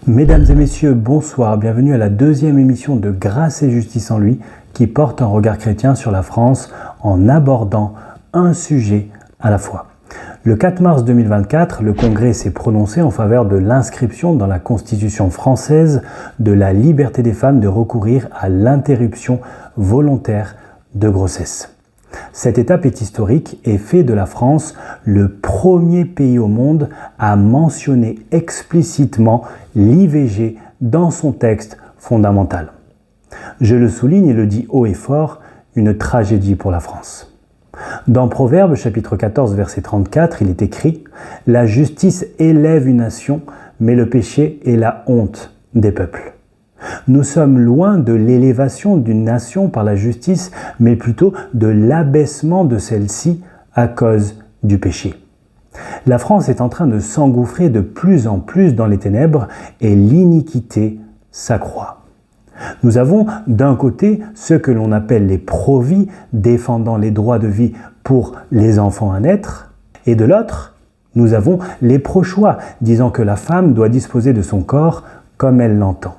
Mesdames et messieurs, bonsoir, bienvenue à la deuxième émission de Grâce et Justice en lui qui porte un regard chrétien sur la France en abordant un sujet à la fois. Le 4 mars 2024, le Congrès s'est prononcé en faveur de l'inscription dans la Constitution française de la liberté des femmes de recourir à l'interruption volontaire de grossesse. Cette étape est historique et fait de la France le premier pays au monde à mentionner explicitement l'IVG dans son texte fondamental. Je le souligne et le dis haut et fort, une tragédie pour la France. Dans Proverbes chapitre 14 verset 34, il est écrit « La justice élève une nation, mais le péché est la honte des peuples ». Nous sommes loin de l'élévation d'une nation par la justice, mais plutôt de l'abaissement de celle-ci à cause du péché. La France est en train de s'engouffrer de plus en plus dans les ténèbres et l'iniquité s'accroît. Nous avons d'un côté ceux que l'on appelle les pro-vie, défendant les droits de vie pour les enfants à naître, et de l'autre, nous avons les pro-choix, disant que la femme doit disposer de son corps comme elle l'entend.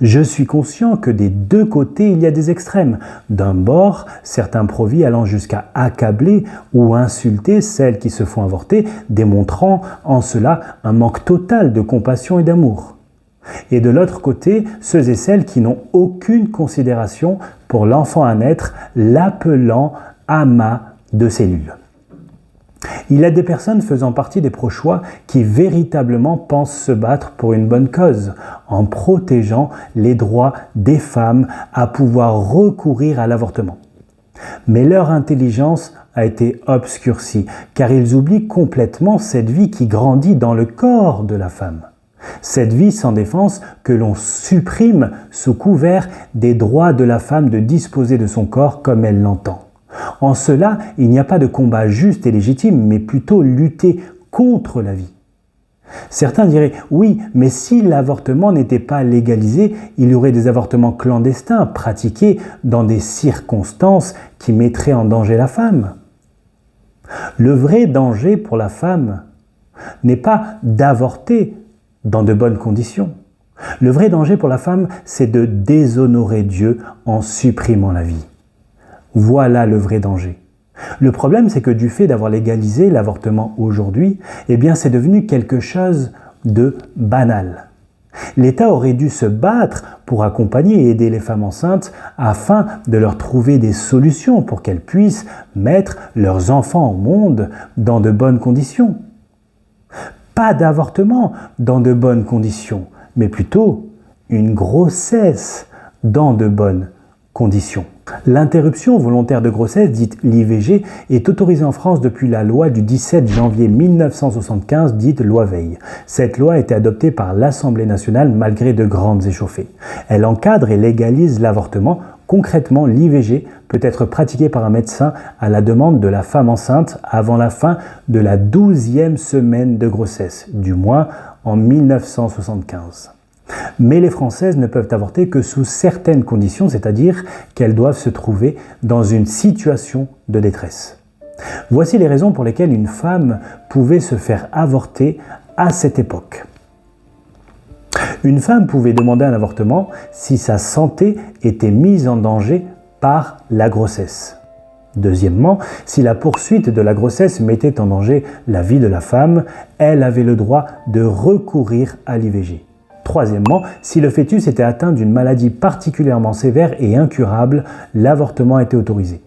Je suis conscient que des deux côtés, il y a des extrêmes. D'un bord, certains pro-vie allant jusqu'à accabler ou insulter celles qui se font avorter, démontrant en cela un manque total de compassion et d'amour. Et de l'autre côté, ceux et celles qui n'ont aucune considération pour l'enfant à naître, l'appelant amas de cellules. Il y a des personnes faisant partie des pro-choix qui véritablement pensent se battre pour une bonne cause, en protégeant les droits des femmes à pouvoir recourir à l'avortement. Mais leur intelligence a été obscurcie, car ils oublient complètement cette vie qui grandit dans le corps de la femme. Cette vie sans défense que l'on supprime sous couvert des droits de la femme de disposer de son corps comme elle l'entend. En cela, il n'y a pas de combat juste et légitime, mais plutôt lutter contre la vie. Certains diraient « oui, mais si l'avortement n'était pas légalisé, il y aurait des avortements clandestins pratiqués dans des circonstances qui mettraient en danger la femme. » Le vrai danger pour la femme n'est pas d'avorter dans de bonnes conditions. Le vrai danger pour la femme, c'est de déshonorer Dieu en supprimant la vie. Voilà le vrai danger. Le problème, c'est que du fait d'avoir légalisé l'avortement aujourd'hui, c'est devenu quelque chose de banal. L'État aurait dû se battre pour accompagner et aider les femmes enceintes afin de leur trouver des solutions pour qu'elles puissent mettre leurs enfants au monde dans de bonnes conditions. Pas d'avortement dans de bonnes conditions, mais plutôt une grossesse dans de bonnes conditions. L'interruption volontaire de grossesse, dite l'IVG, est autorisée en France depuis la loi du 17 janvier 1975, dite loi Veil. Cette loi a été adoptée par l'Assemblée nationale malgré de grandes échauffées. Elle encadre et légalise l'avortement. Concrètement, l'IVG peut être pratiquée par un médecin à la demande de la femme enceinte avant la fin de la 12e semaine de grossesse, du moins en 1975. Mais les Françaises ne peuvent avorter que sous certaines conditions, c'est-à-dire qu'elles doivent se trouver dans une situation de détresse. Voici les raisons pour lesquelles une femme pouvait se faire avorter à cette époque. Une femme pouvait demander un avortement si sa santé était mise en danger par la grossesse. Deuxièmement, si la poursuite de la grossesse mettait en danger la vie de la femme, elle avait le droit de recourir à l'IVG. Troisièmement, si le fœtus était atteint d'une maladie particulièrement sévère et incurable, l'avortement était autorisé.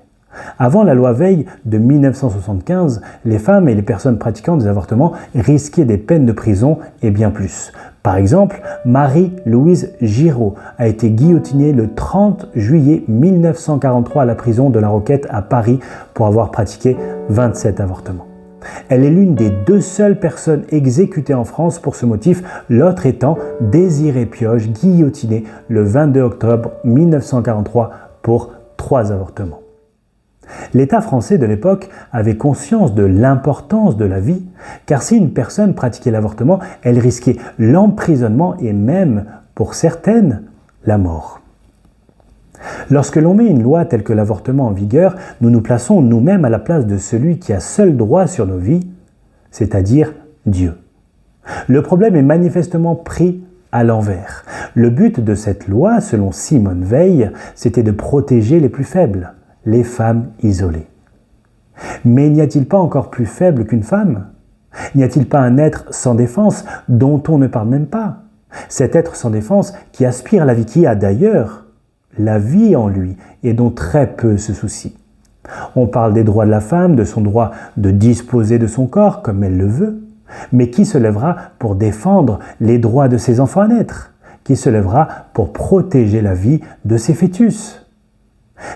Avant la loi Veil de 1975, les femmes et les personnes pratiquant des avortements risquaient des peines de prison et bien plus. Par exemple, Marie-Louise Giraud a été guillotinée le 30 juillet 1943 à la prison de la Roquette à Paris pour avoir pratiqué 27 avortements. Elle est l'une des deux seules personnes exécutées en France pour ce motif, l'autre étant Désirée Pioche, guillotinée le 22 octobre 1943 pour 3 avortements. L'État français de l'époque avait conscience de l'importance de la vie, car si une personne pratiquait l'avortement, elle risquait l'emprisonnement et même, pour certaines, la mort. Lorsque l'on met une loi telle que l'avortement en vigueur, nous nous plaçons nous-mêmes à la place de celui qui a seul droit sur nos vies, c'est-à-dire Dieu. Le problème est manifestement pris à l'envers. Le but de cette loi, selon Simone Veil, c'était de protéger les plus faibles, les femmes isolées. Mais n'y a-t-il pas encore plus faible qu'une femme? N'y a-t-il pas un être sans défense dont on ne parle même pas? Cet être sans défense qui aspire à la vie, qui a d'ailleurs la vie en lui et dont très peu se soucie. On parle des droits de la femme, de son droit de disposer de son corps comme elle le veut, mais qui se lèvera pour défendre les droits de ses enfants à naître? Qui se lèvera pour protéger la vie de ses fœtus?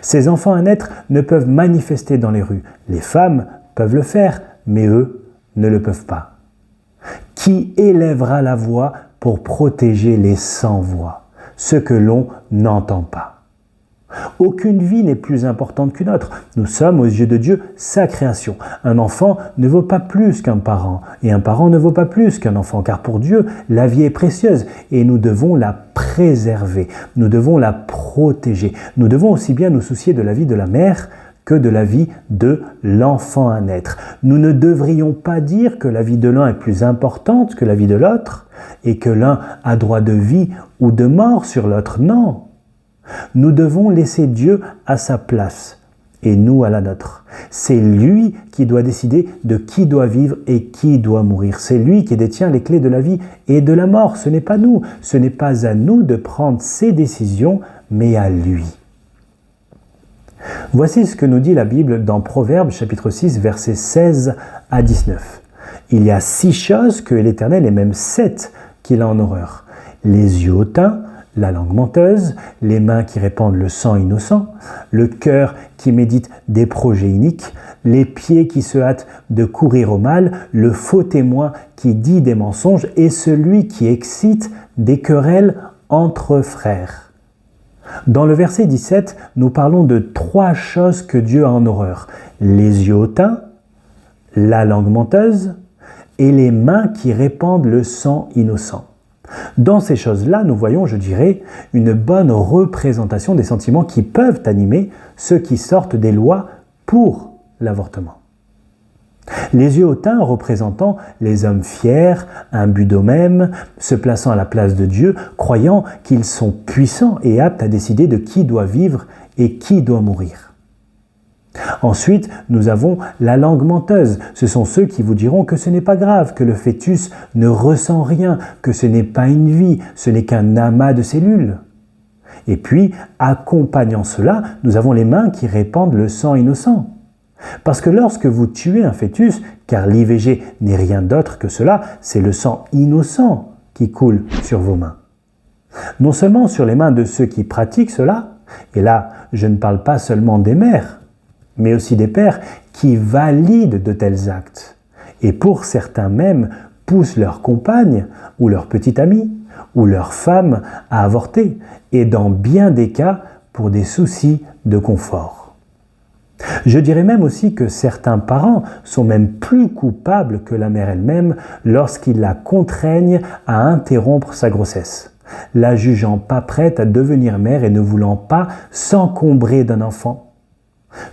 Ces enfants à naître ne peuvent manifester dans les rues. Les femmes peuvent le faire, mais eux ne le peuvent pas. Qui élèvera la voix pour protéger les sans-voix, ceux que l'on n'entend pas? Aucune vie n'est plus importante qu'une autre. Nous sommes, aux yeux de Dieu, sa création. Un enfant ne vaut pas plus qu'un parent, et un parent ne vaut pas plus qu'un enfant, car pour Dieu, la vie est précieuse, et nous devons la préserver, nous devons la protéger. Nous devons aussi bien nous soucier de la vie de la mère que de la vie de l'enfant à naître. Nous ne devrions pas dire que la vie de l'un est plus importante que la vie de l'autre, et que l'un a droit de vie ou de mort sur l'autre. Non. Nous devons laisser Dieu à sa place et nous à la nôtre. C'est lui qui doit décider de qui doit vivre et qui doit mourir. C'est lui qui détient les clés de la vie et de la mort. Ce n'est pas nous. Ce n'est pas à nous de prendre ces décisions, mais à lui. Voici ce que nous dit la Bible dans Proverbes chapitre 6, versets 16 à 19. Il y a 6 choses que l'Éternel, et même 7, qu'il a en horreur. Les yeux hautains, la langue menteuse, les mains qui répandent le sang innocent, le cœur qui médite des projets iniques, les pieds qui se hâtent de courir au mal, le faux témoin qui dit des mensonges et celui qui excite des querelles entre frères. Dans le verset 17, nous parlons de 3 choses que Dieu a en horreur. Les yeux hautains, la langue menteuse et les mains qui répandent le sang innocent. Dans ces choses-là, nous voyons, je dirais, une bonne représentation des sentiments qui peuvent animer ceux qui sortent des lois pour l'avortement. Les yeux hautains représentant les hommes fiers, imbus d'eux-mêmes, se plaçant à la place de Dieu, croyant qu'ils sont puissants et aptes à décider de qui doit vivre et qui doit mourir. Ensuite, nous avons la langue menteuse. Ce sont ceux qui vous diront que ce n'est pas grave, que le fœtus ne ressent rien, que ce n'est pas une vie, ce n'est qu'un amas de cellules. Et puis, accompagnant cela, nous avons les mains qui répandent le sang innocent. Parce que lorsque vous tuez un fœtus, car l'IVG n'est rien d'autre que cela, c'est le sang innocent qui coule sur vos mains. Non seulement sur les mains de ceux qui pratiquent cela, et là, je ne parle pas seulement des mères, mais aussi des pères qui valident de tels actes. Et pour certains même, poussent leur compagne ou leur petite amie ou leur femme à avorter, et dans bien des cas, pour des soucis de confort. Je dirais même aussi que certains parents sont même plus coupables que la mère elle-même lorsqu'ils la contraignent à interrompre sa grossesse, la jugeant pas prête à devenir mère et ne voulant pas s'encombrer d'un enfant.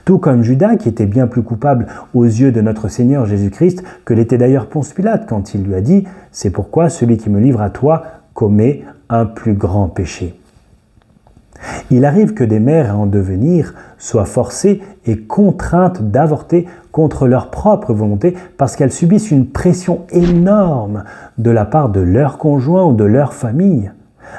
Tout comme Judas, qui était bien plus coupable aux yeux de notre Seigneur Jésus-Christ que l'était d'ailleurs Ponce Pilate quand il lui a dit « C'est pourquoi celui qui me livre à toi commet un plus grand péché ». Il arrive que des mères en devenir soient forcées et contraintes d'avorter contre leur propre volonté parce qu'elles subissent une pression énorme de la part de leur conjoint ou de leur famille,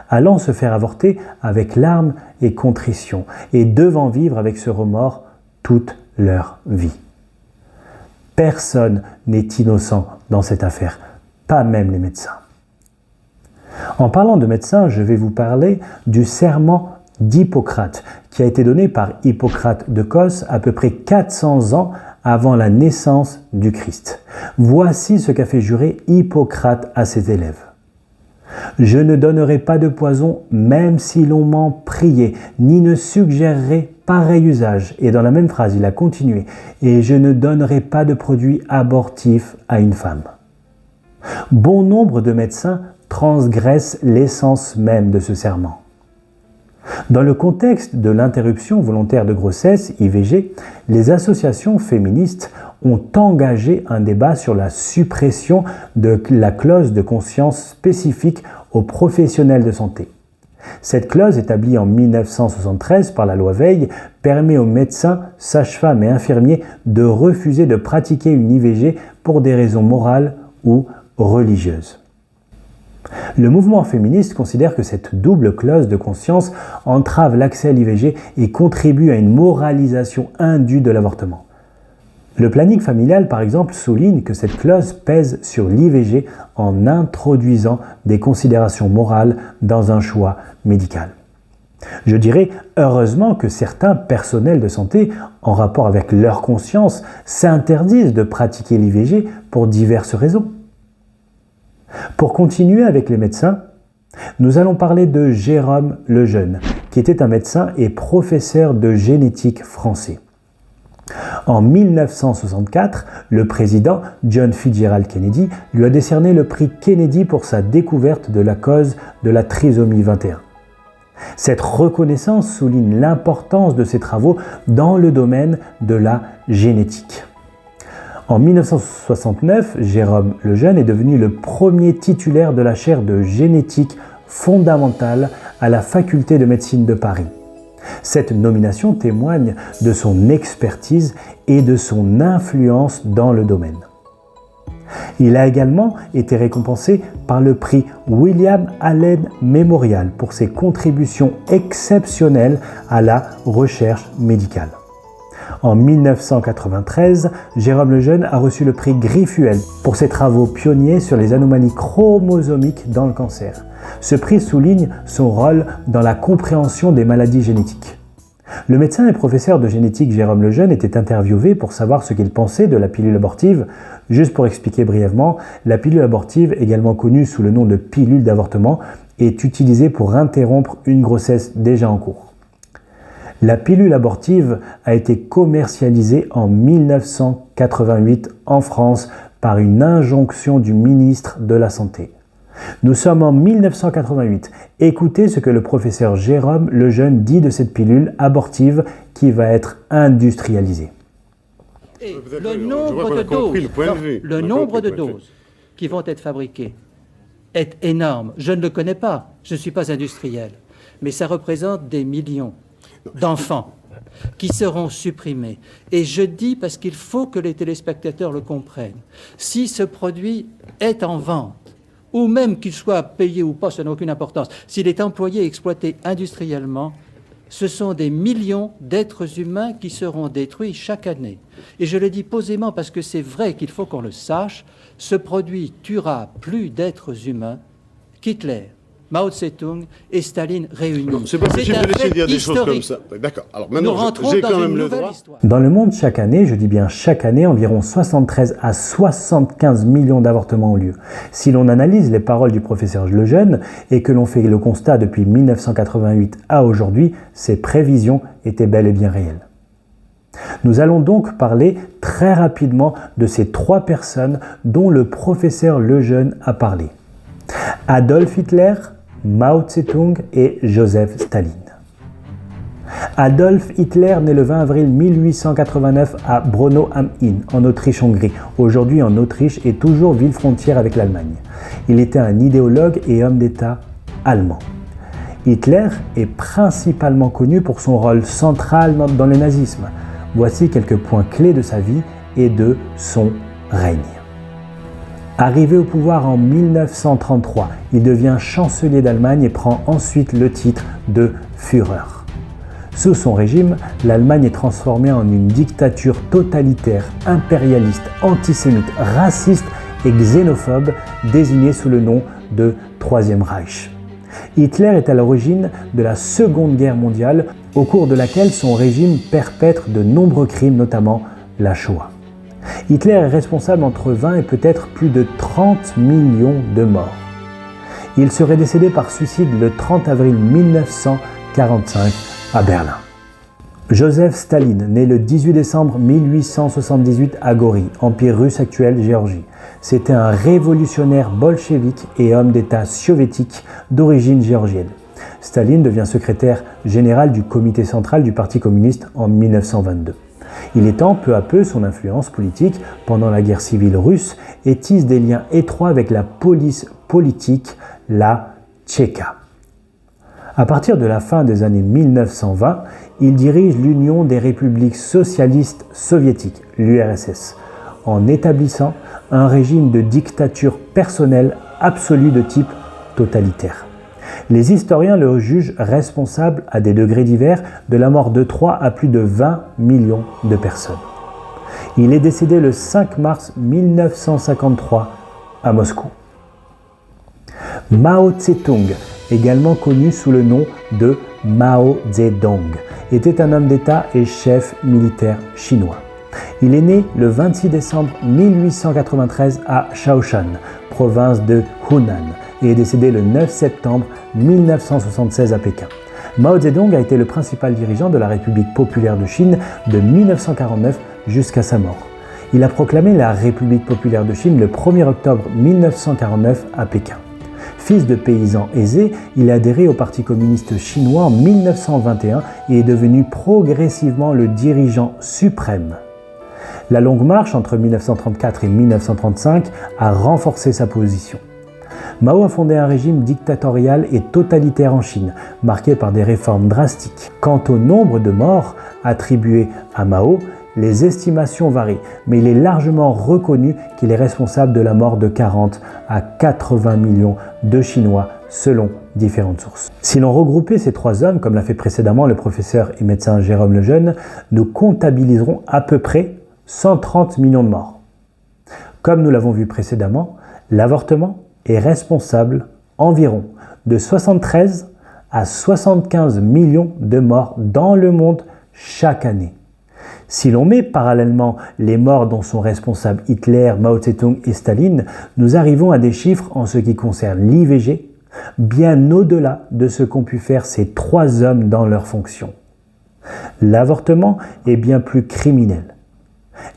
allant se faire avorter avec larmes et contrition et devant vivre avec ce remords toute leur vie. Personne n'est innocent dans cette affaire, pas même les médecins. En parlant de médecins, je vais vous parler du serment d'Hippocrate, qui a été donné par Hippocrate de Cos à peu près 400 ans avant la naissance du Christ. Voici ce qu'a fait jurer Hippocrate à ses élèves. « Je ne donnerai pas de poison même si l'on m'en priait, ni ne suggérerai pareil usage. » Et dans la même phrase, il a continué. « Et je ne donnerai pas de produit abortif à une femme. » Bon nombre de médecins transgressent l'essence même de ce serment. Dans le contexte de l'interruption volontaire de grossesse, IVG, les associations féministes ont engagé un débat sur la suppression de la clause de conscience spécifique aux professionnels de santé. Cette clause, établie en 1973 par la loi Veil, permet aux médecins, sages-femmes et infirmiers de refuser de pratiquer une IVG pour des raisons morales ou religieuses. Le mouvement féministe considère que cette double clause de conscience entrave l'accès à l'IVG et contribue à une moralisation indue de l'avortement. Le planning familial, par exemple, souligne que cette clause pèse sur l'IVG en introduisant des considérations morales dans un choix médical. Je dirais heureusement que certains personnels de santé, en rapport avec leur conscience, s'interdisent de pratiquer l'IVG pour diverses raisons. Pour continuer avec les médecins, nous allons parler de Jérôme Lejeune, qui était un médecin et professeur de génétique français. En 1964, le président John Fitzgerald Kennedy lui a décerné le prix Kennedy pour sa découverte de la cause de la trisomie 21. Cette reconnaissance souligne l'importance de ses travaux dans le domaine de la génétique. En 1969, Jérôme Lejeune est devenu le premier titulaire de la chaire de génétique fondamentale à la faculté de médecine de Paris. Cette nomination témoigne de son expertise et de son influence dans le domaine. Il a également été récompensé par le prix William Allen Memorial pour ses contributions exceptionnelles à la recherche médicale. En 1993, Jérôme Lejeune a reçu le prix Griffuel pour ses travaux pionniers sur les anomalies chromosomiques dans le cancer. Ce prix souligne son rôle dans la compréhension des maladies génétiques. Le médecin et professeur de génétique Jérôme Lejeune était interviewé pour savoir ce qu'il pensait de la pilule abortive. Juste pour expliquer brièvement, la pilule abortive, également connue sous le nom de pilule d'avortement, est utilisée pour interrompre une grossesse déjà en cours. La pilule abortive a été commercialisée en 1988 en France par une injonction du ministre de la Santé. Nous sommes en 1988. Écoutez ce que le professeur Jérôme Lejeune dit de cette pilule abortive qui va être industrialisée. Et le nombre de doses qui vont être fabriquées est énorme. Je ne le connais pas, je ne suis pas industriel, mais ça représente des millions d'enfants qui seront supprimés. Et je dis, parce qu'il faut que les téléspectateurs le comprennent, si ce produit est en vente, ou même qu'il soit payé ou pas, ça n'a aucune importance, s'il est employé et exploité industriellement, ce sont des millions d'êtres humains qui seront détruits chaque année. Et je le dis posément parce que c'est vrai qu'il faut qu'on le sache, ce produit tuera plus d'êtres humains qu'Hitler, Mao Tse-tung et Staline réunis. Non, c'est pas possible de laisser dire des choses comme ça. D'accord. Alors maintenant, j'ai quand même le droit. Dans le monde, chaque année, je dis bien chaque année, environ 73 à 75 millions d'avortements ont lieu. Si l'on analyse les paroles du professeur Lejeune et que l'on fait le constat depuis 1988 à aujourd'hui, ces prévisions étaient bel et bien réelles. Nous allons donc parler très rapidement de ces trois personnes dont le professeur Lejeune a parlé. Adolf Hitler, Mao Tse-tung et Joseph Staline. Adolf Hitler naît le 20 avril 1889 à Braunau am Inn, en Autriche-Hongrie, aujourd'hui en Autriche et toujours ville frontière avec l'Allemagne. Il était un idéologue et homme d'État allemand. Hitler est principalement connu pour son rôle central dans le nazisme. Voici quelques points clés de sa vie et de son règne. Arrivé au pouvoir en 1933, il devient chancelier d'Allemagne et prend ensuite le titre de Führer. Sous son régime, l'Allemagne est transformée en une dictature totalitaire, impérialiste, antisémite, raciste et xénophobe, désignée sous le nom de Troisième Reich. Hitler est à l'origine de la Seconde Guerre mondiale, au cours de laquelle son régime perpètre de nombreux crimes, notamment la Shoah. Hitler est responsable entre 20 et peut-être plus de 30 millions de morts. Il serait décédé par suicide le 30 avril 1945 à Berlin. Joseph Staline, né le 18 décembre 1878 à Gori, Empire russe actuel, Géorgie. C'était un révolutionnaire bolchevique et homme d'État soviétique d'origine géorgienne. Staline devient secrétaire général du comité central du Parti communiste en 1922. Il étend peu à peu son influence politique pendant la guerre civile russe et tisse des liens étroits avec la police politique, la Tchéka. À partir de la fin des années 1920, il dirige l'Union des républiques socialistes soviétiques, l'URSS, en établissant un régime de dictature personnelle absolue de type totalitaire. Les historiens le jugent responsable, à des degrés divers, de la mort de 3 à plus de 20 millions de personnes. Il est décédé le 5 mars 1953 à Moscou. Mao Tse-tung, également connu sous le nom de Mao Zedong, était un homme d'État et chef militaire chinois. Il est né le 26 décembre 1893 à Shaoshan, province de Hunan, et est décédé le 9 septembre 1976 à Pékin. Mao Zedong a été le principal dirigeant de la République populaire de Chine de 1949 jusqu'à sa mort. Il a proclamé la République populaire de Chine le 1er octobre 1949 à Pékin. Fils de paysans aisés, il a adhéré au Parti communiste chinois en 1921 et est devenu progressivement le dirigeant suprême. La longue marche entre 1934 et 1935 a renforcé sa position. Mao a fondé un régime dictatorial et totalitaire en Chine, marqué par des réformes drastiques. Quant au nombre de morts attribués à Mao, les estimations varient, mais il est largement reconnu qu'il est responsable de la mort de 40 à 80 millions de Chinois, selon différentes sources. Si l'on regroupait ces trois hommes, comme l'a fait précédemment le professeur et médecin Jérôme Lejeune, nous comptabiliserons à peu près 130 millions de morts. Comme nous l'avons vu précédemment, l'avortement est responsable environ de 73 à 75 millions de morts dans le monde chaque année. Si l'on met parallèlement les morts dont sont responsables Hitler, Mao Tse-tung et Staline, nous arrivons à des chiffres en ce qui concerne l'IVG, bien au-delà de ce qu'ont pu faire ces trois hommes dans leurs fonctions. L'avortement est bien plus criminel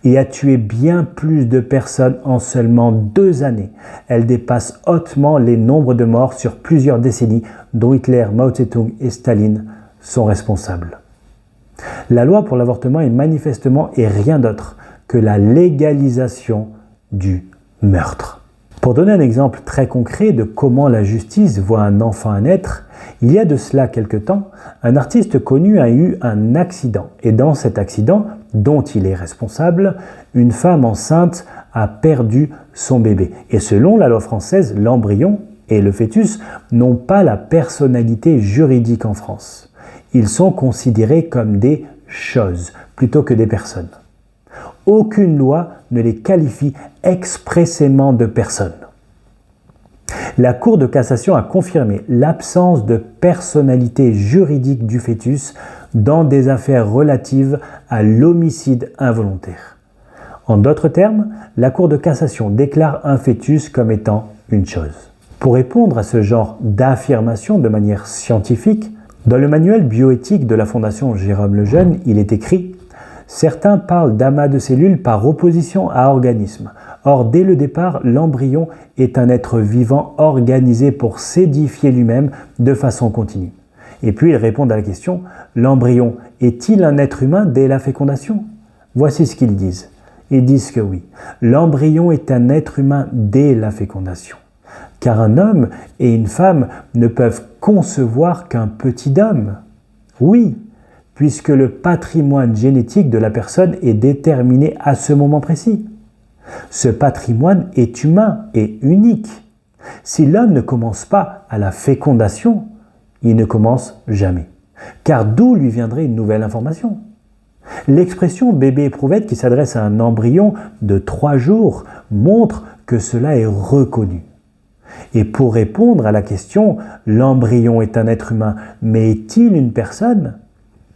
et a tué bien plus de personnes en seulement 2 années. Elle dépasse hautement les nombres de morts sur plusieurs décennies dont Hitler, Mao Tse-tung et Staline sont responsables. La loi pour l'avortement est manifestement et rien d'autre que la légalisation du meurtre. Pour donner un exemple très concret de comment la justice voit un enfant naître, il y a de cela quelque temps, un artiste connu a eu un accident et dans cet accident, dont il est responsable, une femme enceinte a perdu son bébé. Et selon la loi française, l'embryon et le fœtus n'ont pas la personnalité juridique en France. Ils sont considérés comme des choses plutôt que des personnes. Aucune loi ne les qualifie expressément de personnes. La Cour de cassation a confirmé l'absence de personnalité juridique du fœtus dans des affaires relatives à l'homicide involontaire. En d'autres termes, la Cour de cassation déclare un fœtus comme étant une chose. Pour répondre à ce genre d'affirmation de manière scientifique, dans le manuel bioéthique de la Fondation Jérôme Lejeune, il est écrit « Certains parlent d'amas de cellules par opposition à organisme. Or, dès le départ, l'embryon est un être vivant organisé pour s'édifier lui-même de façon continue. » Et puis ils répondent à la question « L'embryon est-il un être humain dès la fécondation ?» Voici ce qu'ils disent. Ils disent que oui, l'embryon est un être humain dès la fécondation. Car un homme et une femme ne peuvent concevoir qu'un petit homme. Oui, puisque le patrimoine génétique de la personne est déterminé à ce moment précis. Ce patrimoine est humain et unique. Si l'homme ne commence pas à la fécondation, il ne commence jamais. Car d'où lui viendrait une nouvelle information ? L'expression bébé éprouvette qui s'adresse à un embryon de 3 jours montre que cela est reconnu. Et pour répondre à la question « l'embryon est un être humain, mais est-il une personne ?»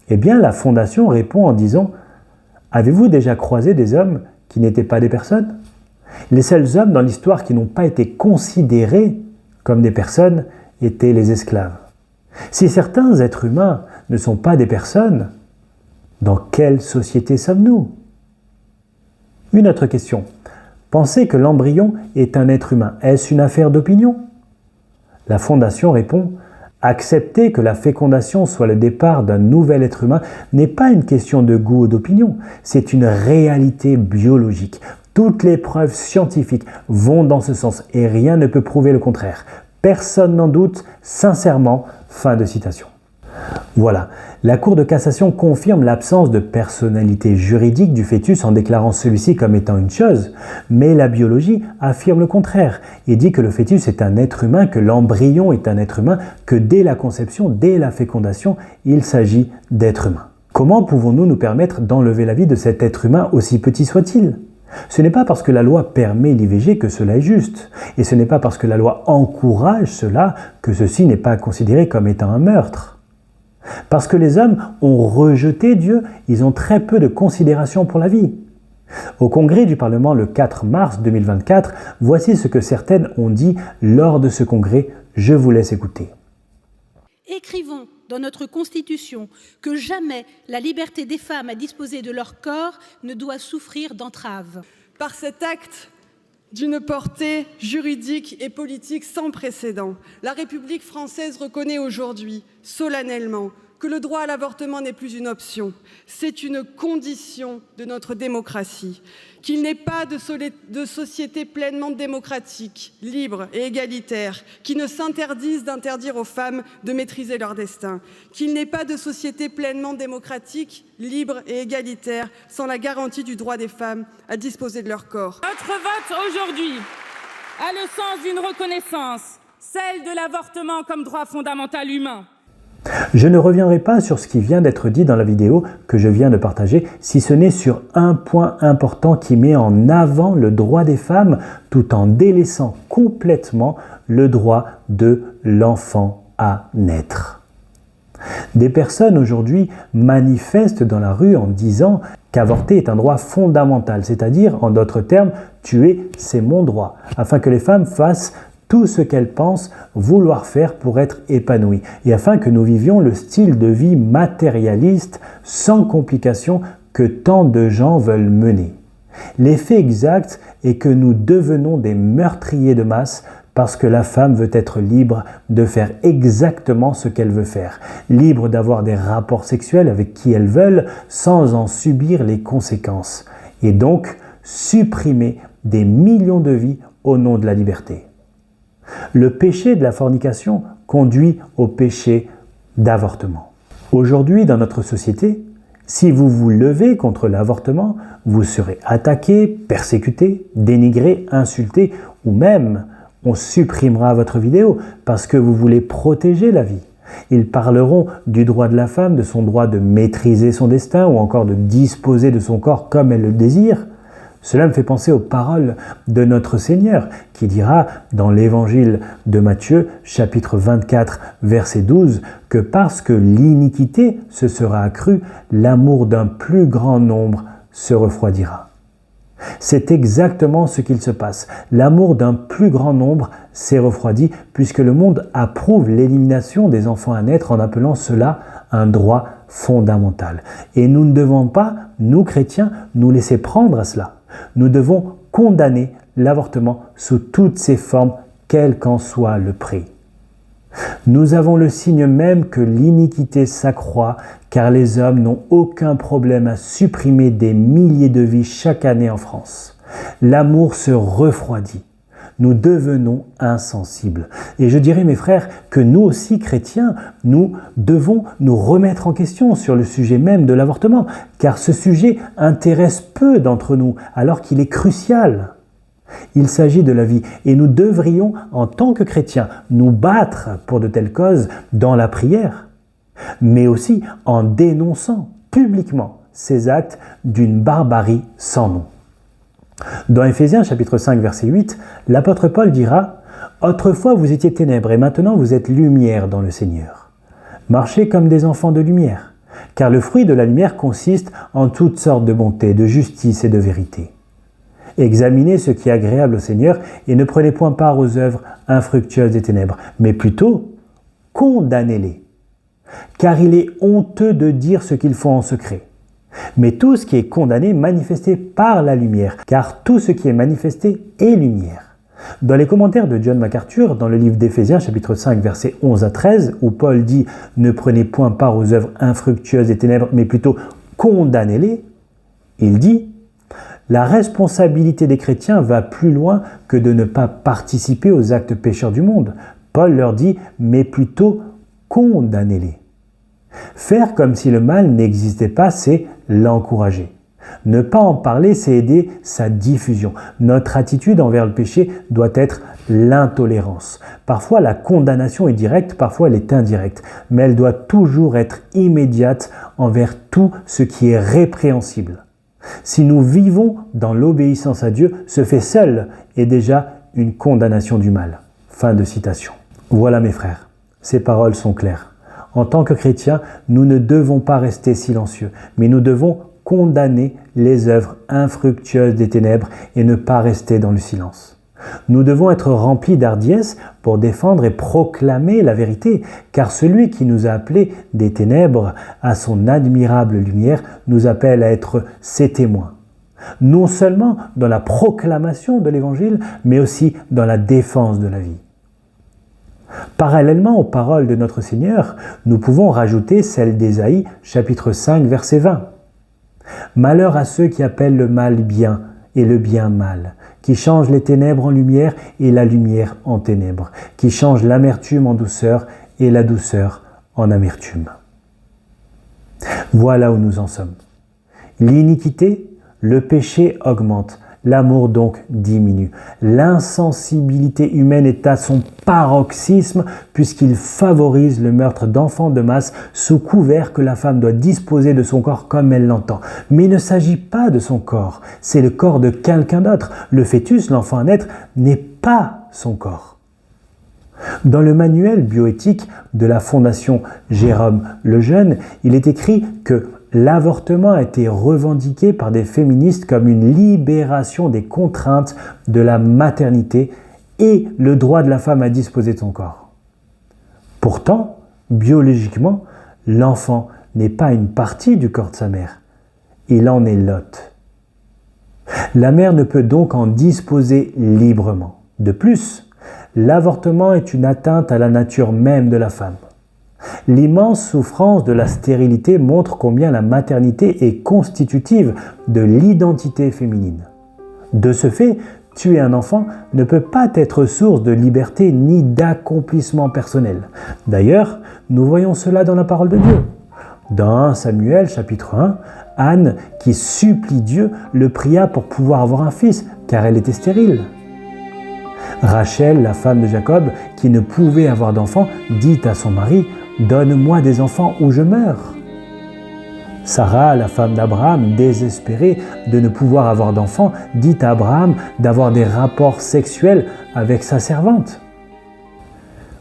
Eh bien, la Fondation répond en disant « Avez-vous déjà croisé des hommes qui n'étaient pas des personnes ?» Les seuls hommes dans l'histoire qui n'ont pas été considérés comme des personnes étaient les esclaves. Si certains êtres humains ne sont pas des personnes, dans quelle société sommes-nous ? Une autre question. Penser que l'embryon est un être humain, est-ce une affaire d'opinion ? La Fondation répond Accepter que la fécondation soit le départ d'un nouvel être humain n'est pas une question de goût ou d'opinion, c'est une réalité biologique. Toutes les preuves scientifiques vont dans ce sens et rien ne peut prouver le contraire. Personne n'en doute, sincèrement. Fin de citation. Voilà, la Cour de cassation confirme l'absence de personnalité juridique du fœtus en déclarant celui-ci comme étant une chose, mais la biologie affirme le contraire et dit que le fœtus est un être humain, que l'embryon est un être humain, que dès la conception, dès la fécondation, il s'agit d'être humain. Comment pouvons-nous nous permettre d'enlever la vie de cet être humain aussi petit soit-il ? Ce n'est pas parce que la loi permet l'IVG que cela est juste, et ce n'est pas parce que la loi encourage cela que ceci n'est pas considéré comme étant un meurtre. Parce que les hommes ont rejeté Dieu, ils ont très peu de considération pour la vie. Au congrès du Parlement le 4 mars 2024, voici ce que certaines ont dit lors de ce congrès, je vous laisse écouter. Écrivons dans notre Constitution que jamais la liberté des femmes à disposer de leur corps ne doit souffrir d'entrave. Par cet acte d'une portée juridique et politique sans précédent, la République française reconnaît aujourd'hui, solennellement, que le droit à l'avortement n'est plus une option, c'est une condition de notre démocratie, qu'il n'est pas de société pleinement démocratique, libre et égalitaire, qui ne s'interdise d'interdire aux femmes de maîtriser leur destin, qu'il n'est pas de société pleinement démocratique, libre et égalitaire sans la garantie du droit des femmes à disposer de leur corps. Notre vote aujourd'hui a le sens d'une reconnaissance, celle de l'avortement comme droit fondamental humain. Je ne reviendrai pas sur ce qui vient d'être dit dans la vidéo que je viens de partager, si ce n'est sur un point important qui met en avant le droit des femmes tout en délaissant complètement le droit de l'enfant à naître. Des personnes aujourd'hui manifestent dans la rue en disant qu'avorter est un droit fondamental, c'est-à-dire, en d'autres termes, tuer, c'est mon droit, afin que les femmes fassent tout ce qu'elles pensent vouloir faire pour être épanouies et afin que nous vivions le style de vie matérialiste sans complications que tant de gens veulent mener. L'effet exact est que nous devenons des meurtriers de masse parce que la femme veut être libre de faire exactement ce qu'elle veut faire, libre d'avoir des rapports sexuels avec qui elle veut sans en subir les conséquences et donc supprimer des millions de vies au nom de la liberté. Le péché de la fornication conduit au péché d'avortement. Aujourd'hui, dans notre société, si vous vous levez contre l'avortement, vous serez attaqué, persécuté, dénigré, insulté ou même on supprimera votre vidéo parce que vous voulez protéger la vie. Ils parleront du droit de la femme, de son droit de maîtriser son destin ou encore de disposer de son corps comme elle le désire. Cela me fait penser aux paroles de notre Seigneur qui dira dans l'évangile de Matthieu, chapitre 24, verset 12, que parce que l'iniquité se sera accrue, l'amour d'un plus grand nombre se refroidira. C'est exactement ce qu'il se passe. L'amour d'un plus grand nombre s'est refroidi puisque le monde approuve l'élimination des enfants à naître en appelant cela un droit fondamental. Et nous ne devons pas, nous chrétiens, nous laisser prendre à cela. Nous devons condamner l'avortement sous toutes ses formes, quel qu'en soit le prix. Nous avons le signe même que l'iniquité s'accroît, car les hommes n'ont aucun problème à supprimer des milliers de vies chaque année en France. L'amour se refroidit. Nous devenons insensibles. Et je dirais, mes frères, que nous aussi, chrétiens, nous devons nous remettre en question sur le sujet même de l'avortement, car ce sujet intéresse peu d'entre nous, alors qu'il est crucial. Il s'agit de la vie et nous devrions, en tant que chrétiens, nous battre pour de telles causes dans la prière, mais aussi en dénonçant publiquement ces actes d'une barbarie sans nom. Dans Éphésiens chapitre 5 verset 8, l'apôtre Paul dira « Autrefois vous étiez ténèbres et maintenant vous êtes lumière dans le Seigneur. Marchez comme des enfants de lumière, car le fruit de la lumière consiste en toutes sortes de bonté, de justice et de vérité. Examinez ce qui est agréable au Seigneur et ne prenez point part aux œuvres infructueuses des ténèbres, mais plutôt condamnez-les. Car il est honteux de dire ce qu'ils font en secret. Mais tout ce qui est condamné est manifesté par la lumière, car tout ce qui est manifesté est lumière. Dans les commentaires de John MacArthur, dans le livre d'Éphésiens, chapitre 5, versets 11 à 13, où Paul dit « Ne prenez point part aux œuvres infructueuses des ténèbres, mais plutôt condamnez-les », il dit « La responsabilité des chrétiens va plus loin que de ne pas participer aux actes pécheurs du monde. » Paul leur dit « Mais plutôt condamnez-les ». Faire comme si le mal n'existait pas, c'est l'encourager. Ne pas en parler, c'est aider sa diffusion. Notre attitude envers le péché doit être l'intolérance. Parfois, la condamnation est directe, parfois elle est indirecte, mais elle doit toujours être immédiate envers tout ce qui est répréhensible. Si nous vivons dans l'obéissance à Dieu, ce fait seul est déjà une condamnation du mal. Fin de citation. Voilà mes frères, ces paroles sont claires. En tant que chrétiens, nous ne devons pas rester silencieux, mais nous devons condamner les œuvres infructueuses des ténèbres et ne pas rester dans le silence. Nous devons être remplis d'hardiesse pour défendre et proclamer la vérité, car celui qui nous a appelés des ténèbres à son admirable lumière nous appelle à être ses témoins. Non seulement dans la proclamation de l'Évangile, mais aussi dans la défense de la vie. Parallèlement aux paroles de notre Seigneur, nous pouvons rajouter celles d'Ésaïe, chapitre 5, verset 20. Malheur à ceux qui appellent le mal bien et le bien mal, qui changent les ténèbres en lumière et la lumière en ténèbres, qui changent l'amertume en douceur et la douceur en amertume. Voilà où nous en sommes. L'iniquité, le péché augmente, l'amour donc diminue. L'insensibilité humaine est à son paroxysme puisqu'il favorise le meurtre d'enfants de masse sous couvert que la femme doit disposer de son corps comme elle l'entend. Mais il ne s'agit pas de son corps, c'est le corps de quelqu'un d'autre. Le fœtus, l'enfant à naître, n'est pas son corps. Dans le manuel bioéthique de la Fondation Jérôme Lejeune, il est écrit que l'avortement a été revendiqué par des féministes comme une libération des contraintes de la maternité et le droit de la femme à disposer de son corps. Pourtant, biologiquement, l'enfant n'est pas une partie du corps de sa mère. Il en est l'hôte. La mère ne peut donc en disposer librement. De plus, l'avortement est une atteinte à la nature même de la femme. L'immense souffrance de la stérilité montre combien la maternité est constitutive de l'identité féminine. De ce fait, tuer un enfant ne peut pas être source de liberté ni d'accomplissement personnel. D'ailleurs, nous voyons cela dans la parole de Dieu. Dans 1 Samuel, chapitre 1, Anne, qui supplie Dieu, le pria pour pouvoir avoir un fils, car elle était stérile. Rachel, la femme de Jacob, qui ne pouvait avoir d'enfant, dit à son mari « Donne-moi des enfants ou je meurs ». Sarah, la femme d'Abraham, désespérée de ne pouvoir avoir d'enfant, dit à Abraham d'avoir des rapports sexuels avec sa servante.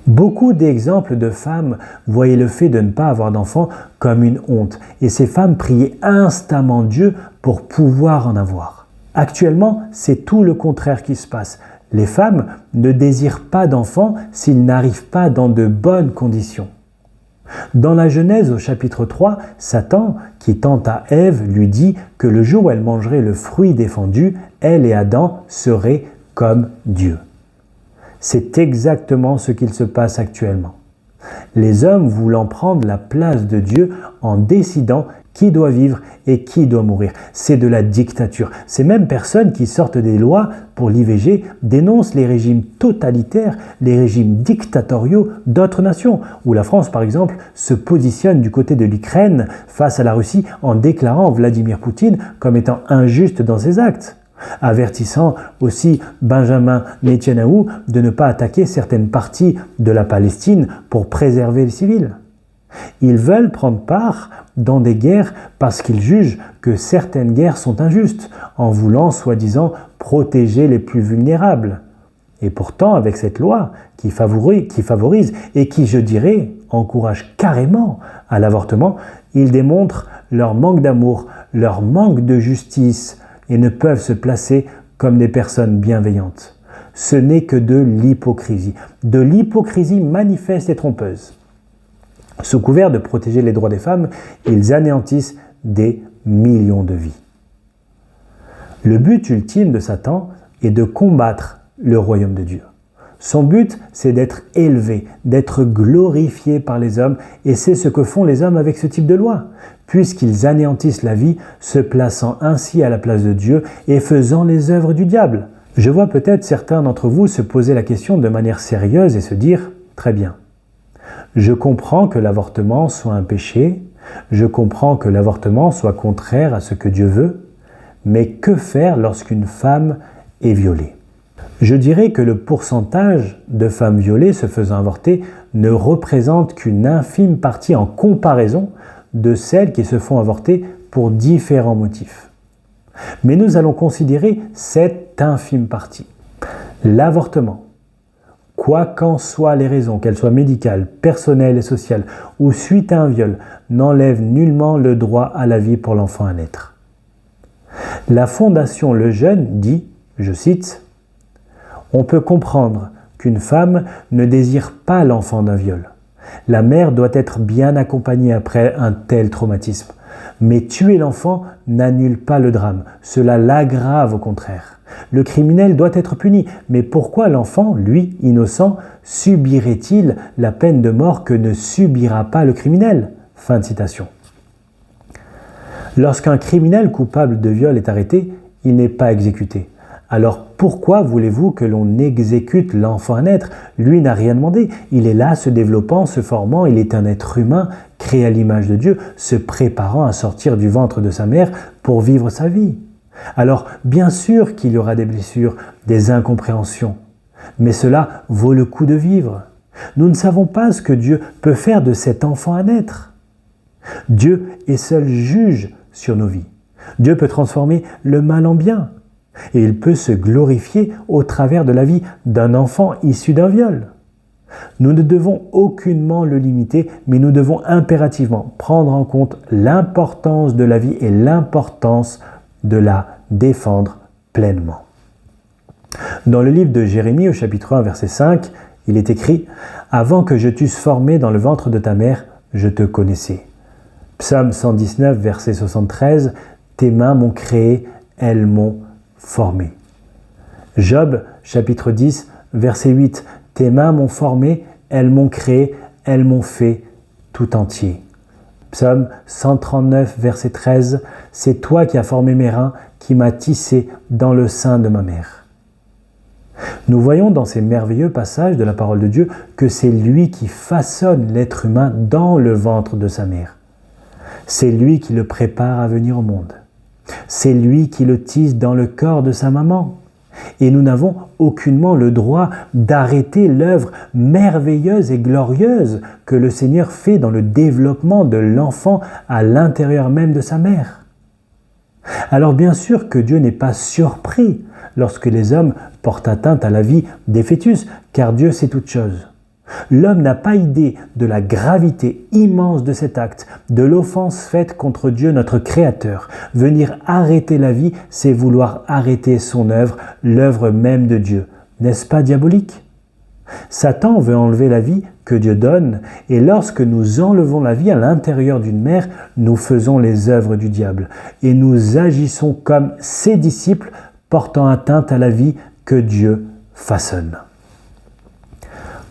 Beaucoup d'exemples de femmes voyaient le fait de ne pas avoir d'enfant comme une honte, et ces femmes priaient instamment Dieu pour pouvoir en avoir. Actuellement, c'est tout le contraire qui se passe. Les femmes ne désirent pas d'enfants s'ils n'arrivent pas dans de bonnes conditions. Dans la Genèse au chapitre 3, Satan, qui tente à Ève, lui dit que le jour où elle mangerait le fruit défendu, elle et Adam seraient comme Dieu. C'est exactement ce qu'il se passe actuellement. Les hommes voulant prendre la place de Dieu en décidant qui doit vivre et qui doit mourir. C'est de la dictature. Ces mêmes personnes qui sortent des lois pour l'IVG dénoncent les régimes totalitaires, les régimes dictatoriaux d'autres nations, où la France, par exemple, se positionne du côté de l'Ukraine face à la Russie en déclarant Vladimir Poutine comme étant injuste dans ses actes, avertissant aussi Benjamin Netanyahou de ne pas attaquer certaines parties de la Palestine pour préserver les civils. Ils veulent prendre part dans des guerres parce qu'ils jugent que certaines guerres sont injustes, en voulant soi-disant protéger les plus vulnérables. Et pourtant, avec cette loi qui favorise et qui, je dirais, encourage carrément à l'avortement, ils démontrent leur manque d'amour, leur manque de justice et ne peuvent se placer comme des personnes bienveillantes. Ce n'est que de l'hypocrisie manifeste et trompeuse. Sous couvert de protéger les droits des femmes, ils anéantissent des millions de vies. Le but ultime de Satan est de combattre le royaume de Dieu. Son but, c'est d'être élevé, d'être glorifié par les hommes, et c'est ce que font les hommes avec ce type de loi, puisqu'ils anéantissent la vie, se plaçant ainsi à la place de Dieu et faisant les œuvres du diable. Je vois peut-être certains d'entre vous se poser la question de manière sérieuse et se dire « Très bien, je comprends que l'avortement soit un péché, je comprends que l'avortement soit contraire à ce que Dieu veut, mais que faire lorsqu'une femme est violée ?» Je dirais que le pourcentage de femmes violées se faisant avorter ne représente qu'une infime partie en comparaison de celles qui se font avorter pour différents motifs. Mais nous allons considérer cette infime partie. L'avortement, quoi qu'en soient les raisons, qu'elles soient médicales, personnelles et sociales, ou suite à un viol, n'enlève nullement le droit à la vie pour l'enfant à naître. La Fondation Le Jeune dit, je cite, « On peut comprendre qu'une femme ne désire pas l'enfant d'un viol. La mère doit être bien accompagnée après un tel traumatisme. Mais tuer l'enfant n'annule pas le drame, cela l'aggrave au contraire. Le criminel doit être puni, mais pourquoi l'enfant, lui, innocent, subirait-il la peine de mort que ne subira pas le criminel ?» Fin de citation. Lorsqu'un criminel coupable de viol est arrêté, il n'est pas exécuté. Alors pourquoi voulez-vous que l'on exécute l'enfant à naître? Lui n'a rien demandé, il est là se développant, se formant, il est un être humain, créé à l'image de Dieu, se préparant à sortir du ventre de sa mère pour vivre sa vie. Alors bien sûr qu'il y aura des blessures, des incompréhensions, mais cela vaut le coup de vivre. Nous ne savons pas ce que Dieu peut faire de cet enfant à naître. Dieu est seul juge sur nos vies. Dieu peut transformer le mal en bien. Et il peut se glorifier au travers de la vie d'un enfant issu d'un viol. Nous ne devons aucunement le limiter, mais nous devons impérativement prendre en compte l'importance de la vie et l'importance de la défendre pleinement. Dans le livre de Jérémie, au chapitre 1, verset 5, il est écrit « Avant que je t'eusse formé dans le ventre de ta mère, je te connaissais. » Psaume 119, verset 73, « Tes mains m'ont créé, elles m'ont formé. » Job, chapitre 10, verset 8, « Tes mains m'ont formé, elles m'ont créé, elles m'ont fait tout entier. » Psaume 139, verset 13, « C'est toi qui as formé mes reins, qui m'as tissé dans le sein de ma mère. » Nous voyons dans ces merveilleux passages de la parole de Dieu que c'est lui qui façonne l'être humain dans le ventre de sa mère. C'est lui qui le prépare à venir au monde. C'est lui qui le tisse dans le corps de sa maman. Et nous n'avons aucunement le droit d'arrêter l'œuvre merveilleuse et glorieuse que le Seigneur fait dans le développement de l'enfant à l'intérieur même de sa mère. Alors bien sûr que Dieu n'est pas surpris lorsque les hommes portent atteinte à la vie des fœtus, car Dieu sait toutes choses. L'homme n'a pas idée de la gravité immense de cet acte, de l'offense faite contre Dieu notre Créateur. Venir arrêter la vie, c'est vouloir arrêter son œuvre, l'œuvre même de Dieu. N'est-ce pas diabolique? Satan veut enlever la vie que Dieu donne, et lorsque nous enlevons la vie à l'intérieur d'une mère, nous faisons les œuvres du diable, et nous agissons comme ses disciples, portant atteinte à la vie que Dieu façonne.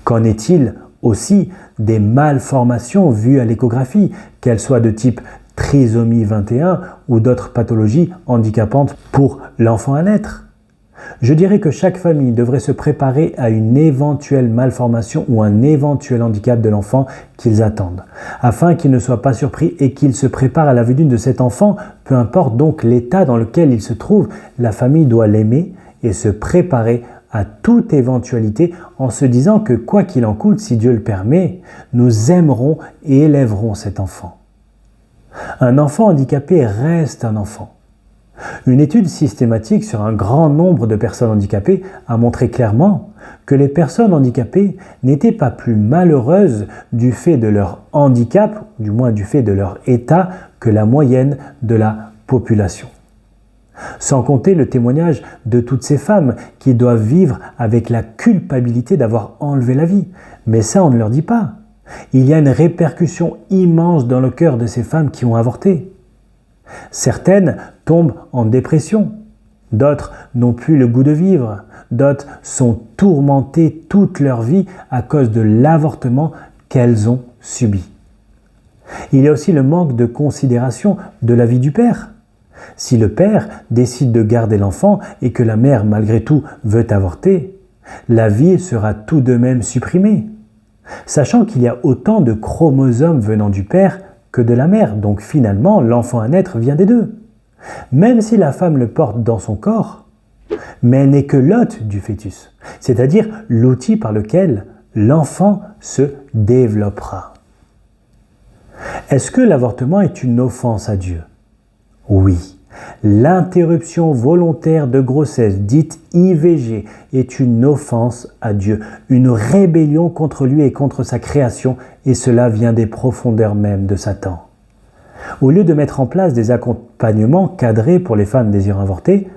Qu'en est-il aussi des malformations vues à l'échographie, qu'elles soient de type trisomie 21 ou d'autres pathologies handicapantes pour l'enfant à naître? Je dirais que chaque famille devrait se préparer à une éventuelle malformation ou un éventuel handicap de l'enfant qu'ils attendent, afin qu'ils ne soient pas surpris et qu'ils se préparent à la venue de cet enfant, peu importe donc l'état dans lequel il se trouve. La famille doit l'aimer et se préparer à toute éventualité en se disant que quoi qu'il en coûte, si Dieu le permet, nous aimerons et élèverons cet enfant. Un enfant handicapé reste un enfant. Une étude systématique sur un grand nombre de personnes handicapées a montré clairement que les personnes handicapées n'étaient pas plus malheureuses du fait de leur handicap, du moins du fait de leur état, que la moyenne de la population. Sans compter le témoignage de toutes ces femmes qui doivent vivre avec la culpabilité d'avoir enlevé la vie. Mais ça, on ne leur dit pas. Il y a une répercussion immense dans le cœur de ces femmes qui ont avorté. Certaines tombent en dépression, d'autres n'ont plus le goût de vivre, d'autres sont tourmentées toute leur vie à cause de l'avortement qu'elles ont subi. Il y a aussi le manque de considération de la vie du père. Si le père décide de garder l'enfant et que la mère, malgré tout, veut avorter, la vie sera tout de même supprimée. Sachant qu'il y a autant de chromosomes venant du père que de la mère, donc finalement, l'enfant à naître vient des deux. Même si la femme le porte dans son corps, mais elle n'est que l'hôte du fœtus, c'est-à-dire l'outil par lequel l'enfant se développera. Est-ce que l'avortement est une offense à Dieu? Oui. L'interruption volontaire de grossesse, dite IVG, est une offense à Dieu, une rébellion contre lui et contre sa création, et cela vient des profondeurs même de Satan. Au lieu de mettre en place des accompagnements cadrés pour les femmes désirant avorter,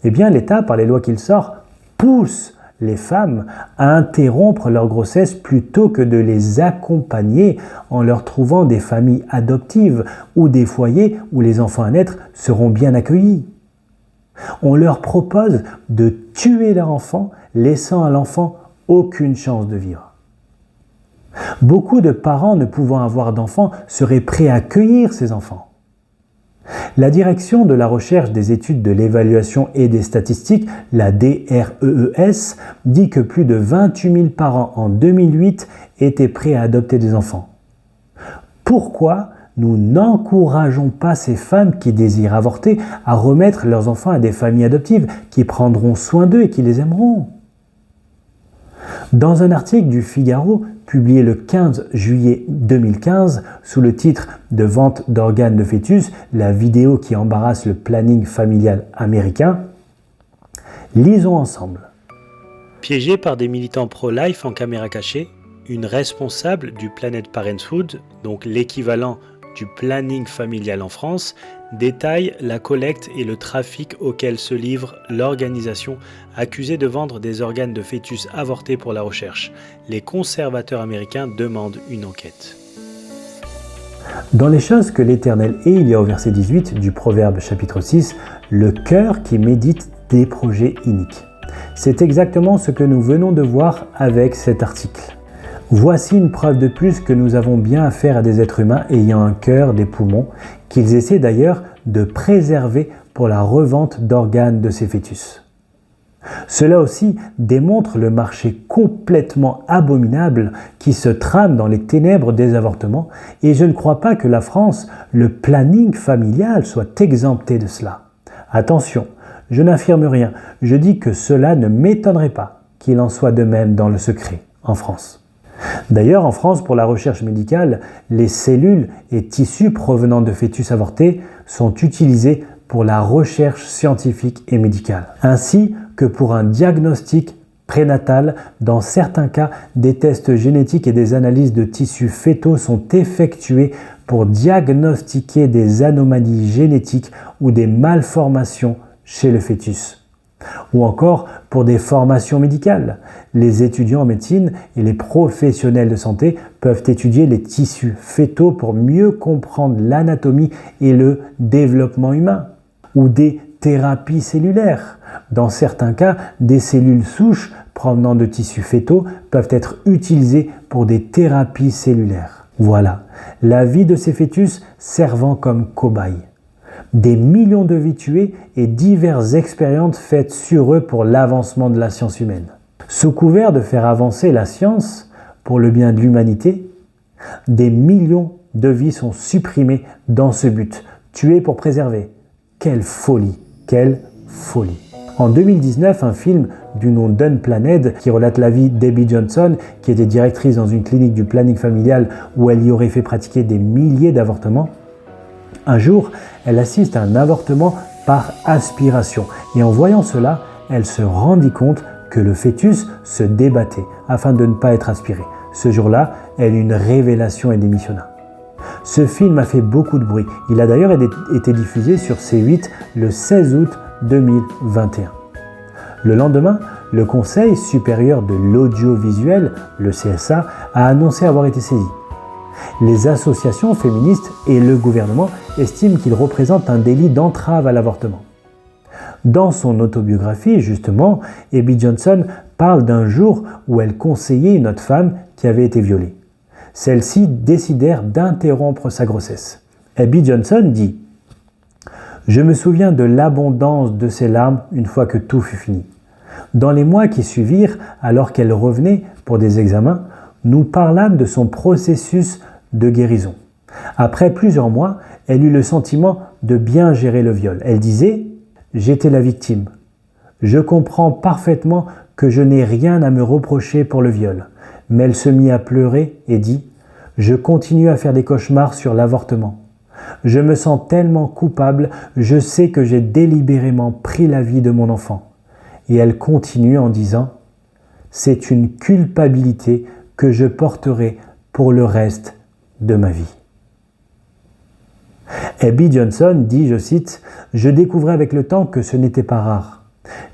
eh bien l'État, par les lois qu'il sort, pousse les femmes à interrompre leur grossesse plutôt que de les accompagner en leur trouvant des familles adoptives ou des foyers où les enfants à naître seront bien accueillis. On leur propose de tuer leur enfant, laissant à l'enfant aucune chance de vivre. Beaucoup de parents ne pouvant avoir d'enfants seraient prêts à accueillir ces enfants. La direction de la recherche des études de l'évaluation et des statistiques, la DREES, dit que plus de 28 000 parents en 2008 étaient prêts à adopter des enfants. Pourquoi nous n'encourageons pas ces femmes qui désirent avorter à remettre leurs enfants à des familles adoptives qui prendront soin d'eux et qui les aimeront? Dans un article du Figaro, publié le 15 juillet 2015, sous le titre « De vente d'organes de fœtus, la vidéo qui embarrasse le planning familial américain », lisons ensemble. Piégée par des militants pro-life en caméra cachée, une responsable du Planned Parenthood, donc l'équivalent du planning familial en France, détaille la collecte et le trafic auquel se livre l'organisation accusée de vendre des organes de fœtus avortés pour la recherche. Les conservateurs américains demandent une enquête. Dans les choses que l'Éternel est, il y a au verset 18 du Proverbe chapitre 6, le cœur qui médite des projets iniques. C'est exactement ce que nous venons de voir avec cet article. Voici une preuve de plus que nous avons bien affaire à des êtres humains ayant un cœur, des poumons, qu'ils essaient d'ailleurs de préserver pour la revente d'organes de ces fœtus. Cela aussi démontre le marché complètement abominable qui se trame dans les ténèbres des avortements, et je ne crois pas que la France, le planning familial, soit exempté de cela. Attention, je n'affirme rien, je dis que cela ne m'étonnerait pas qu'il en soit de même dans le secret en France. D'ailleurs, en France, pour la recherche médicale, les cellules et tissus provenant de fœtus avortés sont utilisés pour la recherche scientifique et médicale, ainsi que pour un diagnostic prénatal. Dans certains cas, des tests génétiques et des analyses de tissus fœtaux sont effectués pour diagnostiquer des anomalies génétiques ou des malformations chez le fœtus. Ou encore pour des formations médicales. Les étudiants en médecine et les professionnels de santé peuvent étudier les tissus fœtaux pour mieux comprendre l'anatomie et le développement humain. Ou des thérapies cellulaires. Dans certains cas, des cellules souches provenant de tissus fœtaux peuvent être utilisées pour des thérapies cellulaires. Voilà, la vie de ces fœtus servant comme cobayes. Des millions de vies tuées et diverses expériences faites sur eux pour l'avancement de la science humaine. Sous couvert de faire avancer la science pour le bien de l'humanité, des millions de vies sont supprimées dans ce but, tuées pour préserver. Quelle folie, quelle folie. En 2019, un film du nom d'Unplanned qui relate la vie d'Abby Johnson, qui était directrice dans une clinique du planning familial où elle y aurait fait pratiquer des milliers d'avortements. Un jour, elle assiste à un avortement par aspiration et en voyant cela, elle se rendit compte que le fœtus se débattait afin de ne pas être aspiré. Ce jour-là, elle eut une révélation et démissionna. Ce film a fait beaucoup de bruit. Il a d'ailleurs été diffusé sur C8 le 16 août 2021. Le lendemain, le Conseil supérieur de l'audiovisuel, le CSA, a annoncé avoir été saisi. Les associations féministes et le gouvernement estiment qu'il représente un délit d'entrave à l'avortement. Dans son autobiographie, justement, Abby Johnson parle d'un jour où elle conseillait une autre femme qui avait été violée. Celles-ci décidèrent d'interrompre sa grossesse. Abby Johnson dit « Je me souviens de l'abondance de ses larmes une fois que tout fut fini. Dans les mois qui suivirent, alors qu'elle revenait pour des examens, nous parlâmes de son processus de guérison. Après plusieurs mois, elle eut le sentiment de bien gérer le viol. Elle disait « J'étais la victime. Je comprends parfaitement que je n'ai rien à me reprocher pour le viol. » Mais elle se mit à pleurer et dit « Je continue à faire des cauchemars sur l'avortement. Je me sens tellement coupable, je sais que j'ai délibérément pris la vie de mon enfant. » Et elle continue en disant « C'est une culpabilité que je porterai pour le reste de ma vie. » Abby Johnson dit, je cite, « Je découvrais avec le temps que ce n'était pas rare.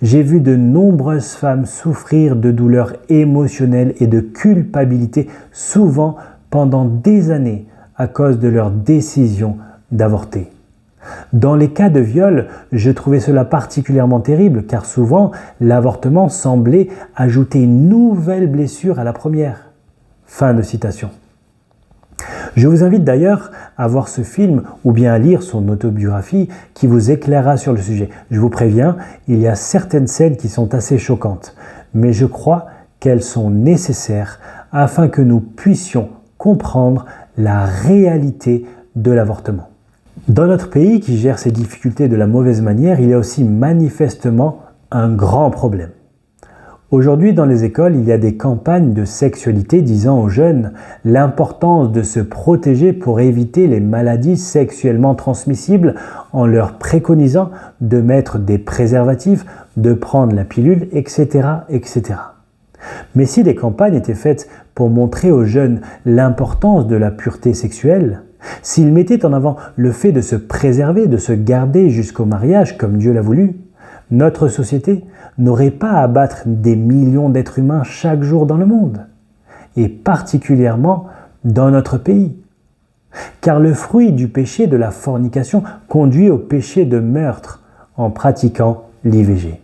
J'ai vu de nombreuses femmes souffrir de douleurs émotionnelles et de culpabilité, souvent pendant des années, à cause de leur décision d'avorter. Dans les cas de viol, je trouvais cela particulièrement terrible, car souvent, l'avortement semblait ajouter une nouvelle blessure à la première. » Fin de citation. Je vous invite d'ailleurs à voir ce film ou bien à lire son autobiographie qui vous éclairera sur le sujet. Je vous préviens, il y a certaines scènes qui sont assez choquantes, mais je crois qu'elles sont nécessaires afin que nous puissions comprendre la réalité de l'avortement. Dans notre pays qui gère ces difficultés de la mauvaise manière, il y a aussi manifestement un grand problème. Aujourd'hui, dans les écoles, il y a des campagnes de sexualité disant aux jeunes l'importance de se protéger pour éviter les maladies sexuellement transmissibles en leur préconisant de mettre des préservatifs, de prendre la pilule, etc., etc. Mais si des campagnes étaient faites pour montrer aux jeunes l'importance de la pureté sexuelle, s'ils mettaient en avant le fait de se préserver, de se garder jusqu'au mariage comme Dieu l'a voulu, notre société n'aurait pas à abattre des millions d'êtres humains chaque jour dans le monde, et particulièrement dans notre pays. Car le fruit du péché de la fornication conduit au péché de meurtre en pratiquant l'IVG.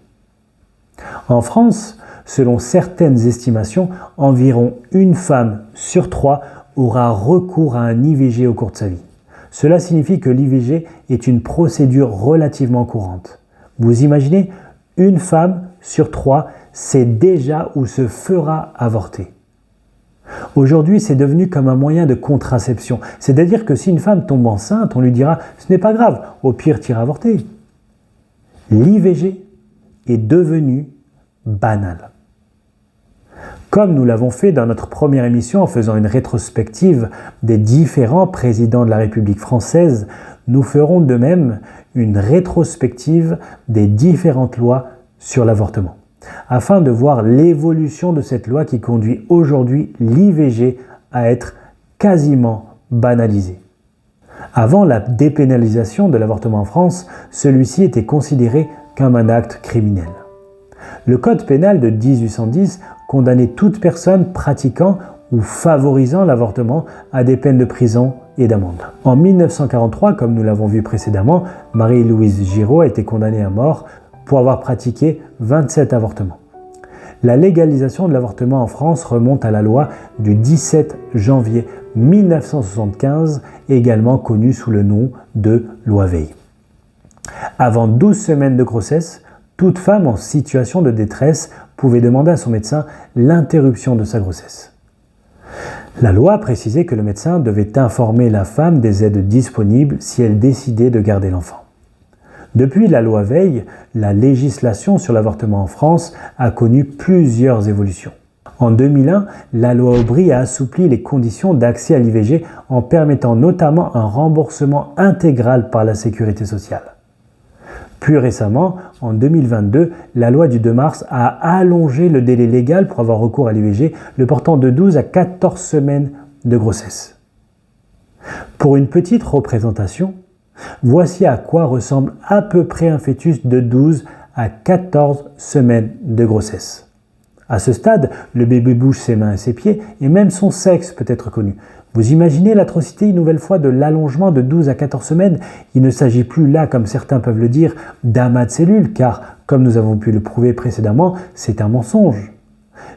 En France, selon certaines estimations, environ une femme sur 3 aura recours à un IVG au cours de sa vie. Cela signifie que l'IVG est une procédure relativement courante. Vous imaginez, une femme sur 3 sait déjà ou se fera avorter. Aujourd'hui, c'est devenu comme un moyen de contraception. C'est-à-dire que si une femme tombe enceinte, on lui dira « ce n'est pas grave, au pire, tu iras avorter ». L'IVG est devenu banal. Comme nous l'avons fait dans notre première émission en faisant une rétrospective des différents présidents de la République française, nous ferons de même une rétrospective des différentes lois sur l'avortement, afin de voir l'évolution de cette loi qui conduit aujourd'hui l'IVG à être quasiment banalisé. Avant la dépénalisation de l'avortement en France, celui-ci était considéré comme un acte criminel. Le Code pénal de 1810 condamnait toute personne pratiquant ou favorisant l'avortement à des peines de prison et d'amende. En 1943, comme nous l'avons vu précédemment, Marie-Louise Giraud a été condamnée à mort pour avoir pratiqué 27 avortements. La légalisation de l'avortement en France remonte à la loi du 17 janvier 1975, également connue sous le nom de loi Veil. Avant 12 semaines de grossesse, toute femme en situation de détresse pouvait demander à son médecin l'interruption de sa grossesse. La loi précisait que le médecin devait informer la femme des aides disponibles si elle décidait de garder l'enfant. Depuis la loi Veil, la législation sur l'avortement en France a connu plusieurs évolutions. En 2001, la loi Aubry a assoupli les conditions d'accès à l'IVG en permettant notamment un remboursement intégral par la sécurité sociale. Plus récemment, en 2022, la loi du 2 mars a allongé le délai légal pour avoir recours à l'IVG, le portant de 12 à 14 semaines de grossesse. Pour une petite représentation, voici à quoi ressemble à peu près un fœtus de 12 à 14 semaines de grossesse. À ce stade, le bébé bouge ses mains et ses pieds, et même son sexe peut être connu. Vous imaginez l'atrocité une nouvelle fois de l'allongement de 12 à 14 semaines? Il ne s'agit plus là, comme certains peuvent le dire, d'amas de cellules, car, comme nous avons pu le prouver précédemment, c'est un mensonge.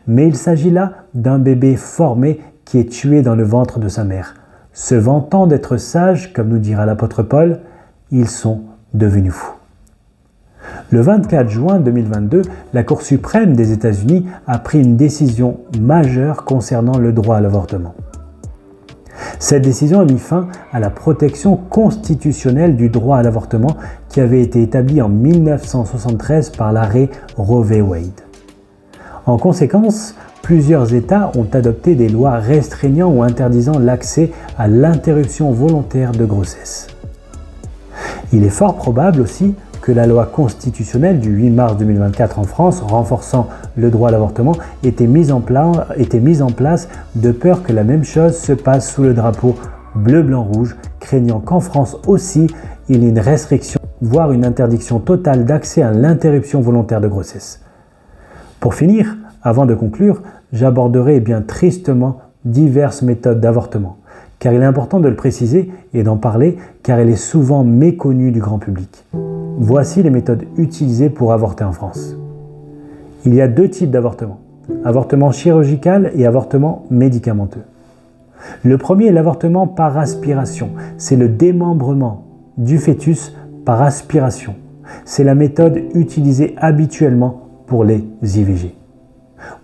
Mais il s'agit là d'un bébé formé qui est tué dans le ventre de sa mère. Se vantant d'être sages, comme nous dira l'apôtre Paul, ils sont devenus fous. Le 24 juin 2022, la Cour suprême des États-Unis a pris une décision majeure concernant le droit à l'avortement. Cette décision a mis fin à la protection constitutionnelle du droit à l'avortement qui avait été établie en 1973 par l'arrêt Roe v. Wade. En conséquence, plusieurs États ont adopté des lois restreignant ou interdisant l'accès à l'interruption volontaire de grossesse. Il est fort probable aussi que la loi constitutionnelle du 8 mars 2024 en France renforçant le droit à l'avortement était mise en place de peur que la même chose se passe sous le drapeau bleu-blanc-rouge, craignant qu'en France aussi il y ait une restriction, voire une interdiction totale d'accès à l'interruption volontaire de grossesse. Pour finir, avant de conclure, j'aborderai bien tristement diverses méthodes d'avortement, car il est important de le préciser et d'en parler, car elle est souvent méconnue du grand public. Voici les méthodes utilisées pour avorter en France. Il y a deux types d'avortement, avortement chirurgical et avortement médicamenteux. Le premier est l'avortement par aspiration, c'est le démembrement du fœtus par aspiration. C'est la méthode utilisée habituellement pour les IVG.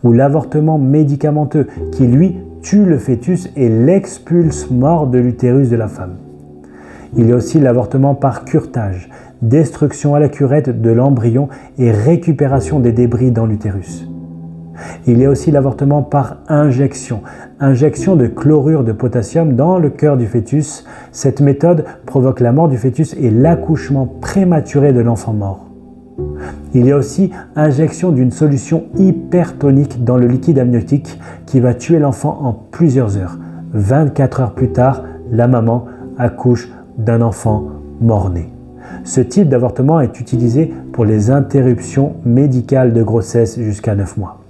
Ou l'avortement médicamenteux qui, lui, tue le fœtus et l'expulse mort de l'utérus de la femme. Il y a aussi l'avortement par curetage, destruction à la curette de l'embryon et récupération des débris dans l'utérus. Il y a aussi l'avortement par injection, injection de chlorure de potassium dans le cœur du fœtus. Cette méthode provoque la mort du fœtus et l'accouchement prématuré de l'enfant mort. Il y a aussi injection d'une solution hypertonique dans le liquide amniotique qui va tuer l'enfant en plusieurs heures. 24 heures plus tard, la maman accouche d'un enfant mort-né. Ce type d'avortement est utilisé pour les interruptions médicales de grossesse jusqu'à 9 mois.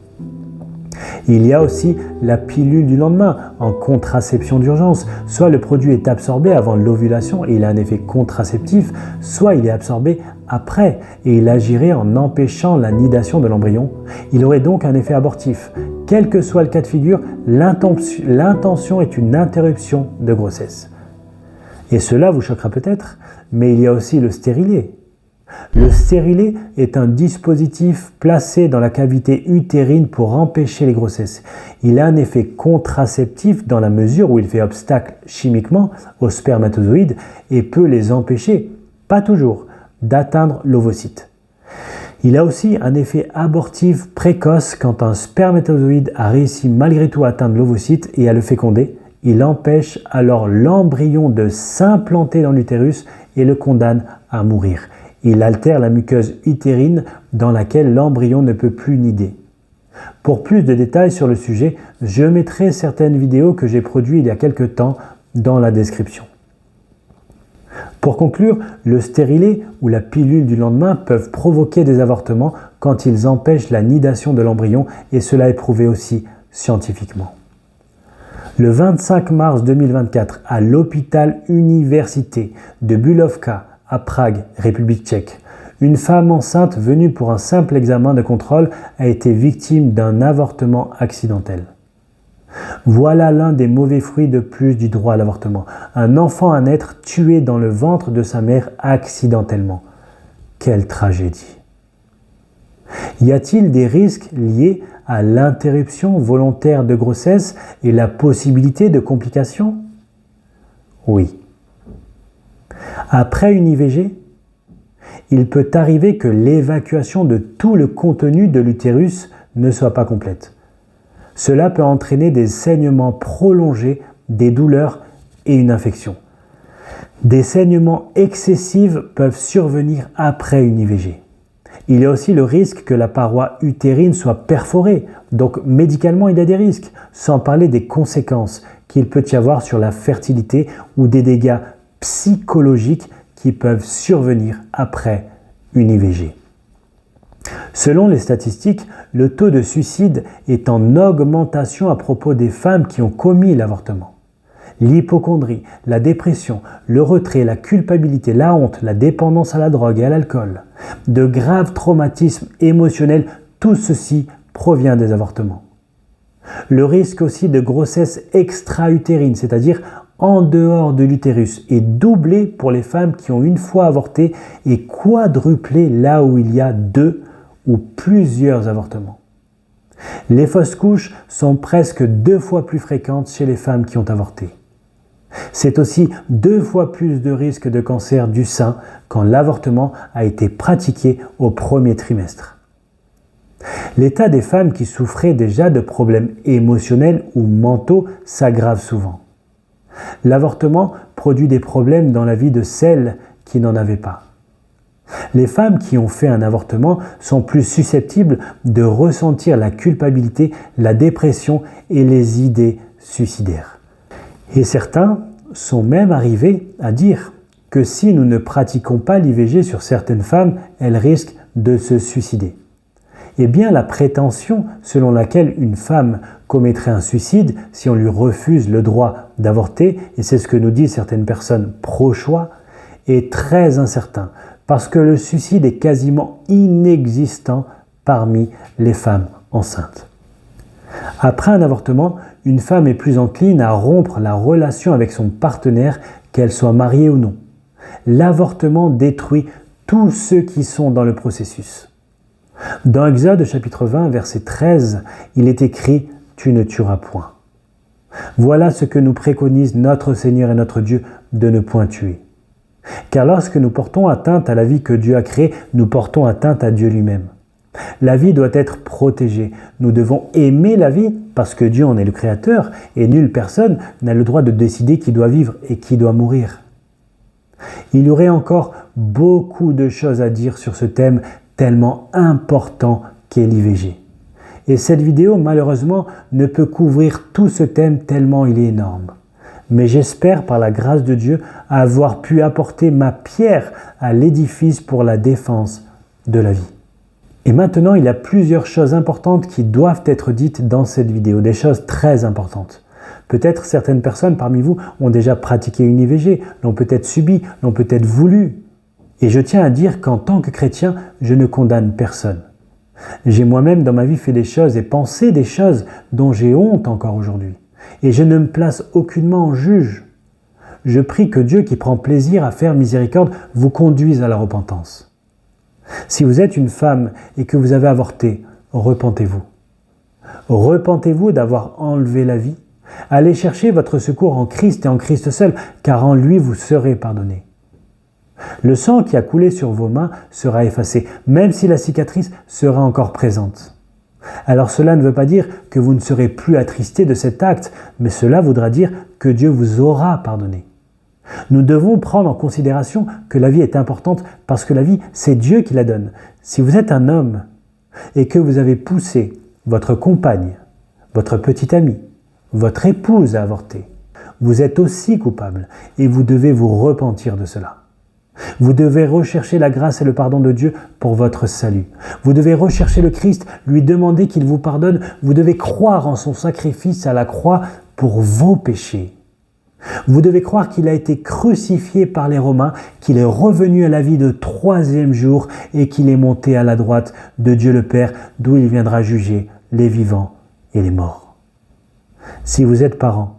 Il y a aussi la pilule du lendemain en contraception d'urgence. Soit le produit est absorbé avant l'ovulation et il a un effet contraceptif, soit il est absorbé après et il agirait en empêchant la nidation de l'embryon. Il aurait donc un effet abortif. Quel que soit le cas de figure, l'intention est une interruption de grossesse. Et cela vous choquera peut-être, mais il y a aussi le stérilet. Le stérilet est un dispositif placé dans la cavité utérine pour empêcher les grossesses. Il a un effet contraceptif dans la mesure où il fait obstacle chimiquement aux spermatozoïdes et peut les empêcher, pas toujours, d'atteindre l'ovocyte. Il a aussi un effet abortif précoce quand un spermatozoïde a réussi malgré tout à atteindre l'ovocyte et à le féconder. Il empêche alors l'embryon de s'implanter dans l'utérus et le condamne à mourir. Il altère la muqueuse utérine dans laquelle l'embryon ne peut plus nider. Pour plus de détails sur le sujet, je mettrai certaines vidéos que j'ai produites il y a quelque temps dans la description. Pour conclure, le stérilet ou la pilule du lendemain peuvent provoquer des avortements quand ils empêchent la nidation de l'embryon et cela est prouvé aussi scientifiquement. Le 25 mars 2024, à l'hôpital université de Bulovka, à Prague, République tchèque, une femme enceinte venue pour un simple examen de contrôle a été victime d'un avortement accidentel. Voilà l'un des mauvais fruits de plus du droit à l'avortement. Un enfant à naître tué dans le ventre de sa mère accidentellement. Quelle tragédie! Y a-t-il des risques liés à l'interruption volontaire de grossesse et la possibilité de complications? Oui. Après une IVG, il peut arriver que l'évacuation de tout le contenu de l'utérus ne soit pas complète. Cela peut entraîner des saignements prolongés, des douleurs et une infection. Des saignements excessifs peuvent survenir après une IVG. Il y a aussi le risque que la paroi utérine soit perforée, donc médicalement il y a des risques, sans parler des conséquences qu'il peut y avoir sur la fertilité ou des dégâts psychologiques qui peuvent survenir après une IVG. Selon les statistiques, le taux de suicide est en augmentation à propos des femmes qui ont commis l'avortement. L'hypocondrie, la dépression, le retrait, la culpabilité, la honte, la dépendance à la drogue et à l'alcool, de graves traumatismes émotionnels, tout ceci provient des avortements. Le risque aussi de grossesse extra-utérine, c'est-à-dire en dehors de l'utérus, est doublé pour les femmes qui ont une fois avorté et quadruplé là où il y a 2 ou plusieurs avortements. Les fausses couches sont presque 2 fois plus fréquentes chez les femmes qui ont avorté. C'est aussi 2 fois plus de risque de cancer du sein quand l'avortement a été pratiqué au premier trimestre. L'état des femmes qui souffraient déjà de problèmes émotionnels ou mentaux s'aggrave souvent. L'avortement produit des problèmes dans la vie de celles qui n'en avaient pas. Les femmes qui ont fait un avortement sont plus susceptibles de ressentir la culpabilité, la dépression et les idées suicidaires. Et certains sont même arrivés à dire que si nous ne pratiquons pas l'IVG sur certaines femmes, elles risquent de se suicider. Eh bien, la prétention selon laquelle une femme commettrait un suicide si on lui refuse le droit d'avorter, et c'est ce que nous disent certaines personnes pro-choix, est très incertain, parce que le suicide est quasiment inexistant parmi les femmes enceintes. Après un avortement, une femme est plus encline à rompre la relation avec son partenaire, qu'elle soit mariée ou non. L'avortement détruit tous ceux qui sont dans le processus. Dans Exode chapitre 20, verset 13, il est écrit « Tu ne tueras point ». Voilà ce que nous préconise notre Seigneur et notre Dieu de ne point tuer. Car lorsque nous portons atteinte à la vie que Dieu a créée, nous portons atteinte à Dieu lui-même. La vie doit être protégée. Nous devons aimer la vie parce que Dieu en est le créateur et nulle personne n'a le droit de décider qui doit vivre et qui doit mourir. Il y aurait encore beaucoup de choses à dire sur ce thème tellement important qu'est l'IVG. Et cette vidéo, malheureusement, ne peut couvrir tout ce thème tellement il est énorme. Mais j'espère, par la grâce de Dieu, avoir pu apporter ma pierre à l'édifice pour la défense de la vie. Et maintenant, il y a plusieurs choses importantes qui doivent être dites dans cette vidéo, des choses très importantes. Peut-être certaines personnes parmi vous ont déjà pratiqué une IVG, l'ont peut-être subi, l'ont peut-être voulu. Et je tiens à dire qu'en tant que chrétien, je ne condamne personne. J'ai moi-même dans ma vie fait des choses et pensé des choses dont j'ai honte encore aujourd'hui. Et je ne me place aucunement en juge. Je prie que Dieu, qui prend plaisir à faire miséricorde, vous conduise à la repentance. Si vous êtes une femme et que vous avez avorté, repentez-vous. Repentez-vous d'avoir enlevé la vie. Allez chercher votre secours en Christ et en Christ seul, car en lui vous serez pardonnés. Le sang qui a coulé sur vos mains sera effacé, même si la cicatrice sera encore présente. Alors cela ne veut pas dire que vous ne serez plus attristés de cet acte, mais cela voudra dire que Dieu vous aura pardonné. Nous devons prendre en considération que la vie est importante parce que la vie, c'est Dieu qui la donne. Si vous êtes un homme et que vous avez poussé votre compagne, votre petite amie, votre épouse à avorter, vous êtes aussi coupable et vous devez vous repentir de cela. Vous devez rechercher la grâce et le pardon de Dieu pour votre salut. Vous devez rechercher le Christ, lui demander qu'il vous pardonne. Vous devez croire en son sacrifice à la croix pour vos péchés. Vous devez croire qu'il a été crucifié par les Romains, qu'il est revenu à la vie le 3e jour et qu'il est monté à la droite de Dieu le Père, d'où il viendra juger les vivants et les morts. Si vous êtes parent,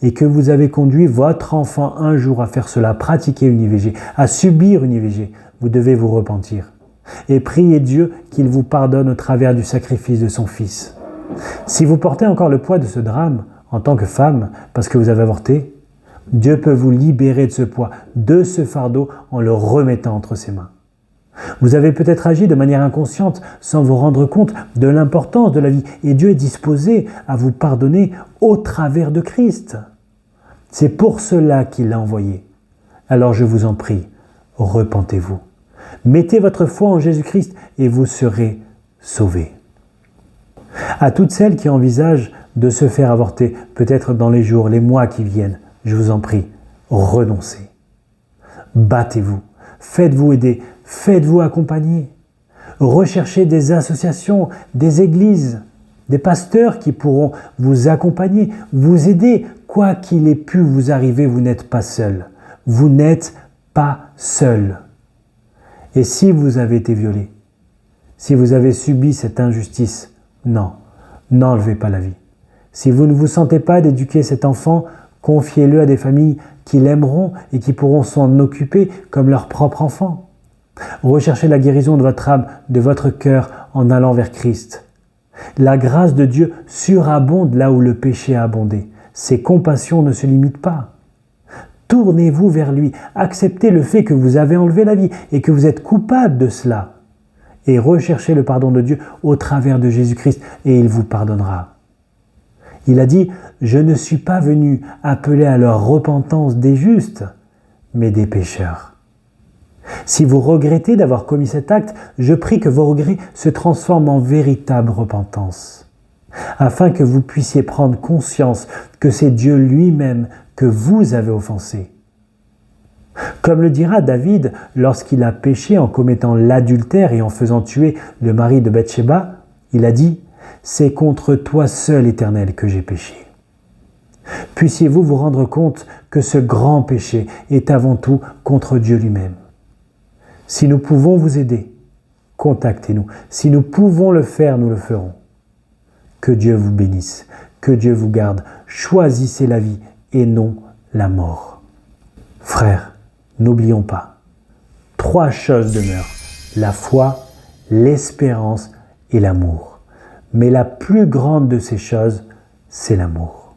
et que vous avez conduit votre enfant un jour à faire cela, pratiquer une IVG, à subir une IVG, vous devez vous repentir et prier Dieu qu'il vous pardonne au travers du sacrifice de son Fils. Si vous portez encore le poids de ce drame en tant que femme parce que vous avez avorté, Dieu peut vous libérer de ce poids, de ce fardeau en le remettant entre ses mains. Vous avez peut-être agi de manière inconsciente sans vous rendre compte de l'importance de la vie et Dieu est disposé à vous pardonner au travers de Christ. C'est pour cela qu'il l'a envoyé. Alors je vous en prie, repentez-vous. Mettez votre foi en Jésus-Christ et vous serez sauvés. À toutes celles qui envisagent de se faire avorter, peut-être dans les jours, les mois qui viennent, je vous en prie, renoncez. Battez-vous, faites-vous aider, faites-vous accompagner. Recherchez des associations, des églises, des pasteurs qui pourront vous accompagner, vous aider. Quoi qu'il ait pu vous arriver, vous n'êtes pas seul. Vous n'êtes pas seul. Et si vous avez été violé, si vous avez subi cette injustice, non, n'enlevez pas la vie. Si vous ne vous sentez pas d'éduquer cet enfant, confiez-le à des familles qui l'aimeront et qui pourront s'en occuper comme leur propre enfant. Recherchez la guérison de votre âme, de votre cœur en allant vers Christ. La grâce de Dieu surabonde là où le péché a abondé. Ses compassions ne se limitent pas. Tournez-vous vers lui, acceptez le fait que vous avez enlevé la vie et que vous êtes coupable de cela. Et recherchez le pardon de Dieu au travers de Jésus-Christ et il vous pardonnera. Il a dit « Je ne suis pas venu appeler à leur repentance des justes, mais des pécheurs. » Si vous regrettez d'avoir commis cet acte, je prie que vos regrets se transforment en véritable repentance, afin que vous puissiez prendre conscience que c'est Dieu lui-même que vous avez offensé. Comme le dira David lorsqu'il a péché en commettant l'adultère et en faisant tuer le mari de Bathsheba, il a dit « C'est contre toi seul, Éternel, que j'ai péché. » Puissiez-vous vous rendre compte que ce grand péché est avant tout contre Dieu lui-même. Si nous pouvons vous aider, contactez-nous. Si nous pouvons le faire, nous le ferons. Que Dieu vous bénisse, que Dieu vous garde. Choisissez la vie et non la mort. Frères, n'oublions pas, 3 choses demeurent, la foi, l'espérance et l'amour. Mais la plus grande de ces choses, c'est l'amour.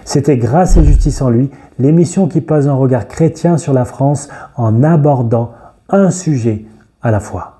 C'était Grâce et Justice en lui, l'émission qui pose un regard chrétien sur la France en abordant un sujet à la fois.